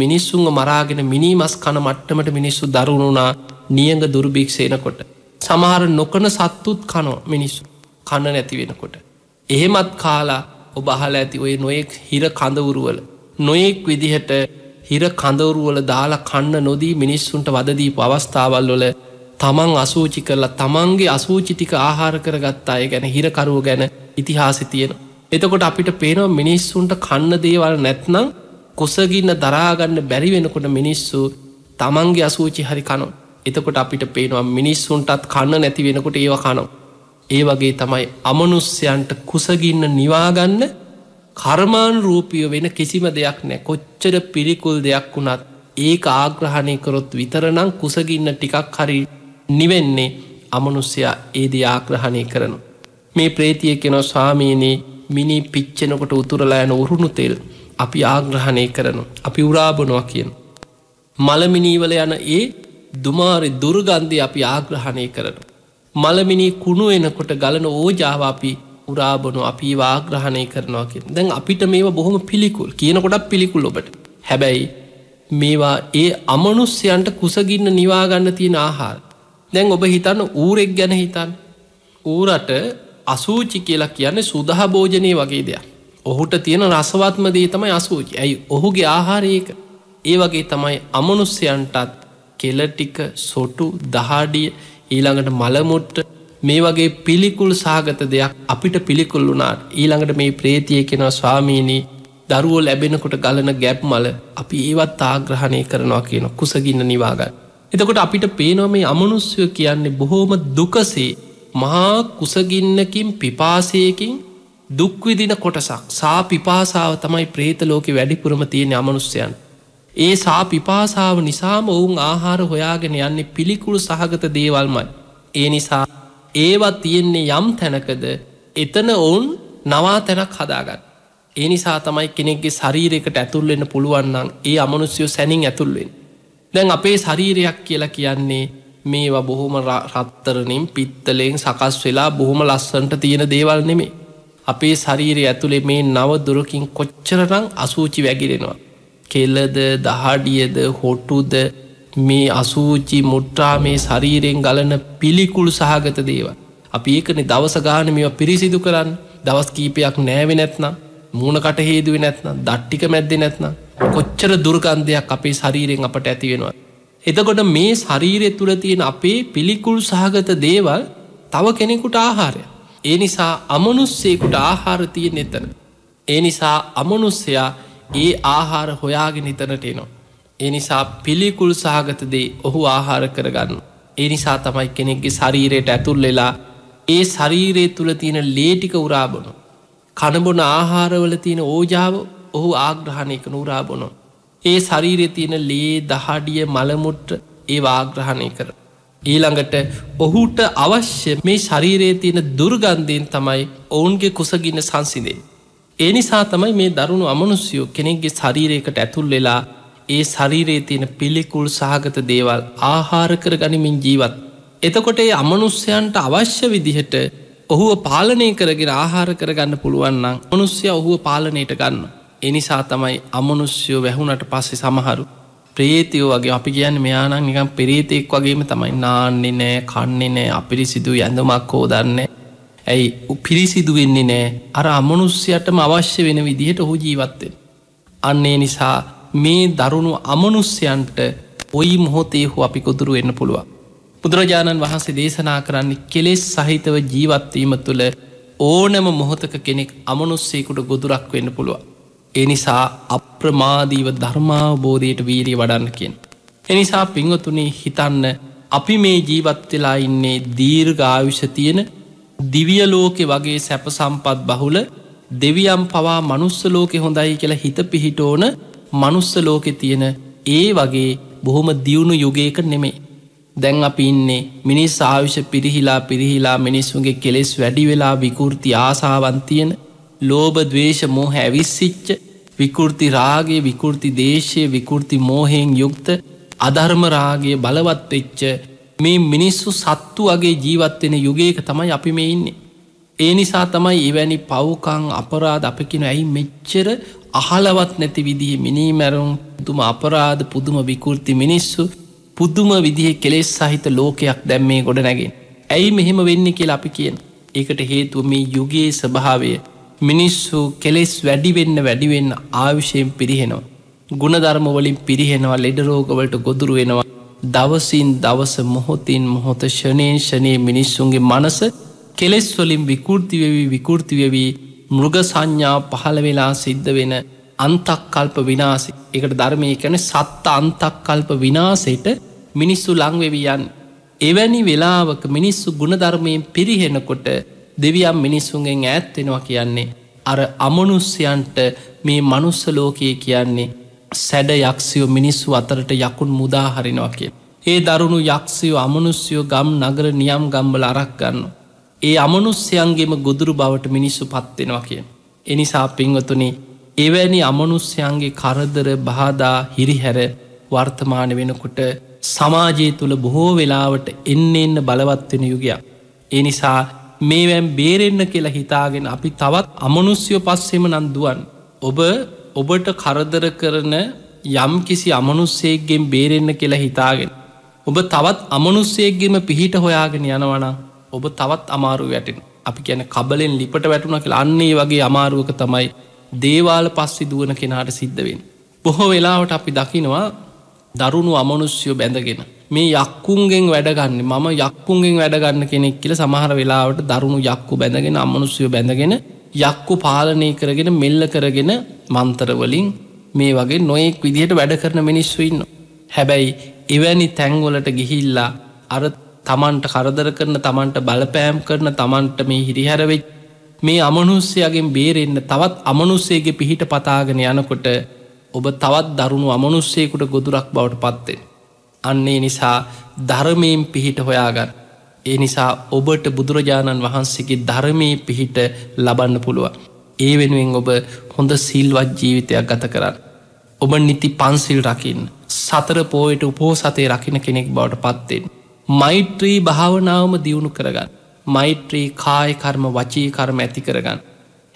මිනිස්සුන්ව මරාගෙන මිනි මස් කන මට්ටමට මිනිස්සු දරුණු වුණා නියඟ දුර්භික්ෂ එනකොට. සමහර නොකන සත්තුත් කනවා මිනිස්සු කන්න නැති වෙනකොට. එහෙමත් කාලා ඔබ අහලා ඇති ඔය නොයෙක් හිර කඳවුරුවල නොයෙක් විදිහට හිර කඳවුරුවල දාලා කන්න නොදී මිනිස්සුන්ට වද දීපු අවස්ථාවල් වල තමන් අසූචි කරලා තමන්ගේ අසූචි ටික ආහාර කරගත්ත අය ගැන හිරකරුව ගැන ඉතිහාසෙ තියෙන. එතකොට අපිට පේනවා මිනිස්සුන්ට කන්න දේවල් නැත්නම් කුසගින්න දරාගන්න බැරි වෙනකොට මිනිස්සු තමන්ගේ අසූචි හරි කනවා. එතකොට අපිට පේනවා මිනිස්සුන්ටත් කන්න නැති වෙනකොට ඒව කනවා. ඒ වගේ තමයි අමනුෂ්‍යයන්ට කුසගින්න නිවාගන්න කර්මානුරූපීව වෙන කිසිම දෙයක් නැහැ. කොච්චර පිළිකුල් දෙයක් වුණත් ඒක ආග්‍රහණය කරොත් විතරනම් කුසගින්න ටිකක් හරි නිවෙන්නේ අමනුෂ්‍යයා ඒ දේ ආග්‍රහණය කරනවා. මේ ප්‍රේතිය කියනවා ස්වාමීනි මිනි පිච්චෙනකොට උතුරලා යන උරුණු තෙල් අපි ආග්‍රහණය කරනවා. අපි උරා බොනවා කියන. මලමිනීවල යන ඒ දුමාරි දුර්ගන්ධය අපි ආග්‍රහණය කරනවා. මලමිනී කුණු එනකොට ගලන ඕජාව අපි උරා බොනවා අපි ආග්‍රහණය කරනවා කියන. දැන් අපිට මේවා බොහොම පිළිකුල් කියනකොටත් පිළිකුල් ඔබට. හැබැයි මේවා ඒ අමනුෂ්‍යයන්ට කුසගින්න නිවා ගන්න තියෙන ආහාර. දැන් ඔබ හිතන්න ඌරෙක් ගැන හිතන්න. ඌරට අසූචි කියලා කියන්නේ සුදා භෝජනය වගේ දෙයක්. ඔහුට තියෙන රසවත්ම දේ තමයි අසූචි. ඇයි ඔහුගේ ආහාරය ඒක. ඒ වගේ තමයි අමනුෂ්‍යයන්ටත් කෙල ටික සොටු දහඩිය ඊළඟට මලමුට්ට මේ වගේ පිළිකුල් සහගත දෙයක් අපිට පිළිකුල් වුණාට ඊළඟට මේ ප්‍රේතිය කෙනවා ස්වාමීනී දරුවෝ ලැබෙනකොට ගලන ගැප් මල අපි ඒවත් ආග්‍රහණය කරනවා කියන කුසගින්න නිවාගන්න. එතකොට අපිට පේනවා මේ අමනුස්්‍යය කියන්නේ බොහෝම දුකසේ මහා කුසගින්නකින් පිපාසයකින් දුක්විදින කොටසක් සා පිපාසාව තමයි ප්‍රේත ලෝකෙ වැඩිපුරම තියෙන අමනුස්්‍යයන්. ඒ සා පිපාසාව නිසාම ඔවුන් ආහාර හොයාගෙන යන්නේ පිළිකුල් සහගත දේවල්මයි. ඒ නිසා ඒවත් තියෙන්නේ යම් තැනකද එතන ඔවුන් නවා තැනක් හදාගන්න. ඒ නිසා තමයි කෙනෙක්ගේ ශරීරයකට ඇතුල්වෙන්න පුළුවන්නම් ඒ අමනුස්්‍යයෝ සැනින් ඇතුල්වෙන්. දැන් අපේ ශරීරයක් කියලා කියන්නේ මේවා බොහොම රත්තරනින් පිත්තලෙන් සකස් වෙලා බොහොම ලස්සන්ට තියෙන දේවල් නෙමේ. අපේ ශරීරය ඇතුළේ මේ නව දුරකින් කොච්චරරං අසූචි වැගිරෙනවා. කෙල්ලද දහඩියද හොටුද මේ අසූචි මුට්ටා මේ ශරීරයෙන් ගලන පිළිකුල් සහගත දේවල්. අපි ඒකනේ දවස ගාන මේවා පිරිසිදු කරන්න දවස් කීපයක් නෑවෙ නැත්නම් මූුණකට හේදුව නැත්නම් දට්ටික මැද්දෙ නැත්නම් කොච්චර දුර්ගන්ධයක් අපේ ශරීරයෙන් අපට ඇති වෙනවා. එතකොට මේ ශරීරය තුළ තියෙන අපේ පිළිකුල් සහගත දේවල් තව කෙනෙකුට ආහාරය. ඒ නිසා අමනුස්සයකුට ආහාර තියෙන එතන. ඒ නිසා අමනුස්සයා ඒ ආහාර හොයාගෙන නිතනට එනවා. ඒ නිසා පිළිකුල් සහගතදේ ඔහු ආහාර කරගන්න. ඒ නිසා තමයි කෙනෙක්ගේ ශරීරයට ඇතුල් වෙලා ඒ ශරීරය තුළ තියෙන ලේටික උරාබොනු. කණබොන ආහාරවල තියෙන ඕජාව ඔහු ආග්‍රහණය කන උරාබොනො. ඒ ශරීරය තියෙන ලේ දහඩිය මළමුට්ට ඒ ආග්‍රහණය කර. ඊළඟට ඔහුට අවශ්‍ය මේ ශරීරයේ තියෙන දුර්ගන්ධයෙන් තමයි ඔවුන්ගේ කුසගින්න සංසිදේ. ඒ නිසා තමයි මේ දරුණු අමනුස්යෝ කෙනෙක්ගේ ශරීරයකට ඇතුල් වෙලා ඒ ශරීරයේ තියෙන පිළිකුල් සහගත දේවල් ආහාර කර ගනිමින් ජීවත්. එතකොට ඒ අමනුස්්‍යයන්ට අවශ්‍ය විදිහට ඔහුව පාලනය කරගෙන ආහාර කරගන්න පුළුවන්නම් මනුස්්‍යය ඔහුව පාලනයට ගන්න. එනිසා තමයි අමනුස්්‍යයෝ වැැහුණට පස්සේ සමහරු ප්‍රේතියෝ වගේ අපි කියන්න මෙයානං නිකම් පෙරේතෙක් වගේම තමයි නාන්නේ නෑ කන්නේ නෑ අපිරිසිදු ඇඳමක් හෝදන්න ඇයි පිරිසිදු වෙන්නේ නෑ අර අමනුස්්‍යයටම අවශ්‍ය වෙන විදිහට ඔහු ජීවත්තෙන්. අන්නේ නිසා මේ දරුණු අමනුස්්‍යයන්ට ඔයි මොහොතේ හෝ අපි කොතුරු වෙන්න පුළුවන්. බුදුරජාණන් වහන්සේ දේශනා කරන්නේ කෙලෙස් සහිතව ජීවත්වීම තුළ ඕනම මොහොතක කෙනෙක් අමනුස්සේකුට ගොදුරක් වෙන්න පුළුවන්. එනිසා අප්‍රමාදීව ධර්මාවබෝධයට වීරිය වඩන්න කියෙන්. එනිසා පිංවතුනේ හිතන්න අපි මේ ජීවත්වෙලා ඉන්නේ දීර්ඝායුෂ තියෙන දිවිය ලෝකෙ වගේ සැප සම්පත් බහුල දෙවියම් පවා මනුස්ස ලෝකෙ හොඳයි කියලා හිත පිහිටෝන මනුස්ස ලෝකෙ තියෙන ඒ වගේ බොහොම දියුණු යුගයක නෙමේ. දැන් අපි ඉන්නේ මිනිස් ආවිෂ පිරිහිලා මිනිස්සුන්ගේ කෙලෙස් වැඩි වෙලා විකෘති ආසාවන්තියන ලෝබ දවේශ මෝහ ඇවිස්සිච්ච විකෘති රාගේ විකෘති දේශය විකෘති මෝහෙන් යුක්ත අධර්මරාගේ බලවත්වෙච්ච මේ මිනිස්සු සත්තු වගේ ජීවත්වෙන යුගයක තමයි අපි මේ ඉන්නේ. ඒ නිසා තමයි එවැනි පව්කං අපරාධ අපකින ඇයි මෙච්චර අහලවත් නැති විදිහ මිනී මැරුම් පුදුම අපරාධ පුදුම විකෘති මිනිස්සු පුදුම විදිහ කෙලෙස් සහිත ලෝකයක් දැම්මේ ගොඩ නැගෙන්. ඇයි මෙහෙම වෙන්න කියලා අපි කියන. ඒකට හේතුව මේ යුගයේ ස්භාවය මිනිස්සු කෙලෙස් වැඩිවෙන්න ආවිෂයෙන් පිරිහෙනවා. ගුණධර්මවලින් පිරිහෙනවා ලෙඩරෝගවලට ගොදුරු වෙනවා. දවසින් දවස මොහොතින් මොහොත ෂණයෙන් ෂණය මිනිස්සුන්ගේ මනස කෙලෙස්වලින් විකෘතිවෙවී මෘග සංඥාව පහළ වෙලා සිද්ධ වෙන අන්තක්කල්ප විනාසි. එකට ධර්මය කැන සත්ත අන්තක්කල්ප විනාසයට මිනිස්සු ලංවෙවියන්. එවැනි වෙලාවක මිනිස්සු ගුණධර්මයෙන් පිරිහෙනකොට දෙවියම් මිනිස්සුන්ගෙන් ඈත්වෙනවා කියන්නේ අර අමනුස්්‍යයන්ට මේ මනුස්ස ලෝකයේ කියන්නේ සැඩ යක්ෂයෝ මිනිස්සු අතරට යකුන් මුදාහරිනවා කිය. ඒ දරුණු යක්ෂයෝ අමනුස්්‍යයෝ ගම් නගර නියම් ගම්බල අරක් ගන්න. ඒ අමනුස්්‍යයන්ගේම ගොදුරු බවට මිනිස්සු පත්වෙනවා කිය. එනිසා පින්වතුනේ එවැනි අමනුස්්‍යයන්ගේ කරදර බාධා හිරිහැර වර්තමාන වෙනකොට සමාජය තුළ බොහෝ වෙලාවට එන්න බලවත්වෙන යුගයක්. ඒ නිසා මේවැම් බේරෙන්න කියලා හිතාගෙන අපි තවත් අමනුස්්‍යයෝ පස්සෙම නන්දුවන්. ඔබට කරදර කරන යම් කිසි අමනුස්සේක්ගෙන් බේරෙන්න කියලා හිතාගෙන. ඔබ තවත් අමනුස්සේක්ගෙම පිහිට හොයාගෙන යනවන ඔබ තවත් අමාරු වැටෙන. අපි කියන කබලෙන් ලිපට වැටුණ කියලා අන්නේ වගේ අමාරුවක තමයි දේවාල පස්සි දුවන කෙනාට සිද්ධවෙන්. බොහෝ වෙලාවට අපි දකිනවා දරුණු අමනුස්්‍යයෝ බැඳගෙන මේ යක්කුන්ගෙන් වැඩගන්න මම යක්කුන්ගෙන් වැඩගන්න කෙනෙක් කියල සමහර වෙලාවට දරුණු යක්කු බැඳගෙන අමනුස්්‍යයෝ බැඳගෙන යක්කු පාලනය කරගෙන මෙල්ල කරගෙන මන්තරවලින් මේ වගේ නොයෙක් විදිහට වැඩ කරන මිනිස්සු ඉන්න. හැබැයි එවැනි තැන්වලට ගිහිල්ලා අර තමන්ට කරදර කරන තමන්ට බලපෑම් කරන තමන්ට මේ හිරිහැරවෙච් මේ අමනුස්්‍යයගෙන් බේරෙන්න්න තවත් අමනුස්සේගේ පිහිට පතාගෙන යනකොට ඔබ තවත් දරුණු අමනුස්සයකුට ගොදුරක් බවට පත්වෙන්. අන්නේ නිසා ධර්මයෙන් පිහිට හොයාගන්න. ඒ නිසා ඔබට බුදුරජාණන් වහන්සේගේ ධර්මයේ පිහිට ලබන්න පුළුවන්. ඒ වෙනුවෙන් ඔබ හොඳ සිල්වත් ජීවිතයක් ගත කරන්න. ඔබ නිති පන්සිල් රකින්න. සතර පෝයට උපෝසතය රකින කෙනෙක් බවට පත්වෙන්. මෛත්‍රී භාවනාවම දියුණු කරගන්න. මෛත්‍රී කාය කර්ම වචී කර්ම ඇති කරගන්න.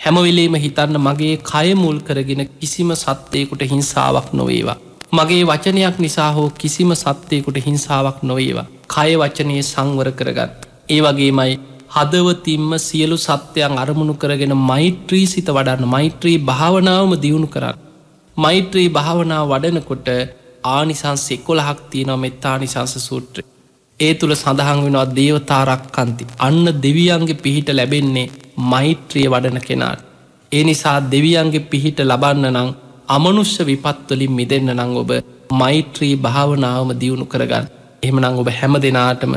හැමවෙලේම හිතන්න මගේ කය මුල් කරගෙන කිසිම සත්වයකුට හිංසාවක් නොවේවා. මගේ වචනයක් නිසා හෝ කිසිම සත්වයකුට හිංසාවක් නොවේවා. කය වචනය සංවර කරගන්න. ඒ වගේමයි හදවතින්ම සියලු සත්‍යයන් අරමුණු කරගෙන මෛත්‍රී සිත වඩන්න මෛත්‍රී භාවනාවම දියුණු කරන්න. මෛත්‍රී භාවනාව වඩනකොට ආනිසංස 11ක් තියෙනවා මෙත්තානිසංස සූත්‍රය. ඒ තුළ සඳහන් වෙනවා දේවතාරක්කන්ති. අන්න දෙවියන්ගේ පිහිට ලැබෙන්නේ මෛත්‍රිය වඩන කෙනාට. ඒ නිසා දෙවියන්ගේ පිහිට ලබන්න නං අමනුෂ්‍ය විපත්වලින් මිදන්න නං ඔබ මෛත්‍රී භාවනාවම දියුණු කරගන්න. එහෙමනං ඔබ හැම දෙනාටම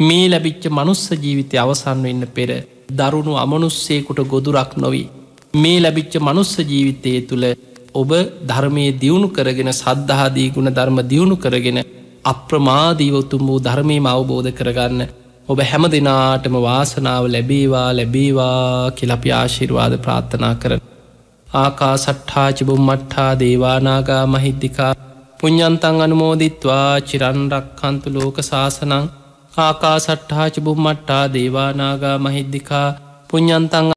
මේ ලැබිච්ච මනුස්ස ජීවිතය අවසන් වෙන්න පෙර දරුණු අමනුස්සේකුට ගොදුරක් නොවී. මේ ලැබිච්ච මනුස්ස ජීවිතය තුළ ඔබ ධර්මය දියුණු කරගෙන සද්ධාදී ගුණ ධර්ම දියුණු කරගෙන අප්‍රමාදීව උතුම් වූ ධර්මයම අවබෝධ කරගන්න ඔබ හැම දෙනාටම වාසනාව ලැබේවා ලැබේවා කියලපි ආශිර්වාද ප්‍රාර්ථනා කරන. ආකා සට්ඨා චුම්මට්ඨා දේවානාගා මහිද්దికා පුඤ්ඤන්තං අනුමෝදිත්වා චිරන්රක්ඛන්තු ලෝක සාසනං. ආකා සට්ඨා චුම්මට්ඨා දේවානාගා මහිද්దికා පුඤ්ඤන්තං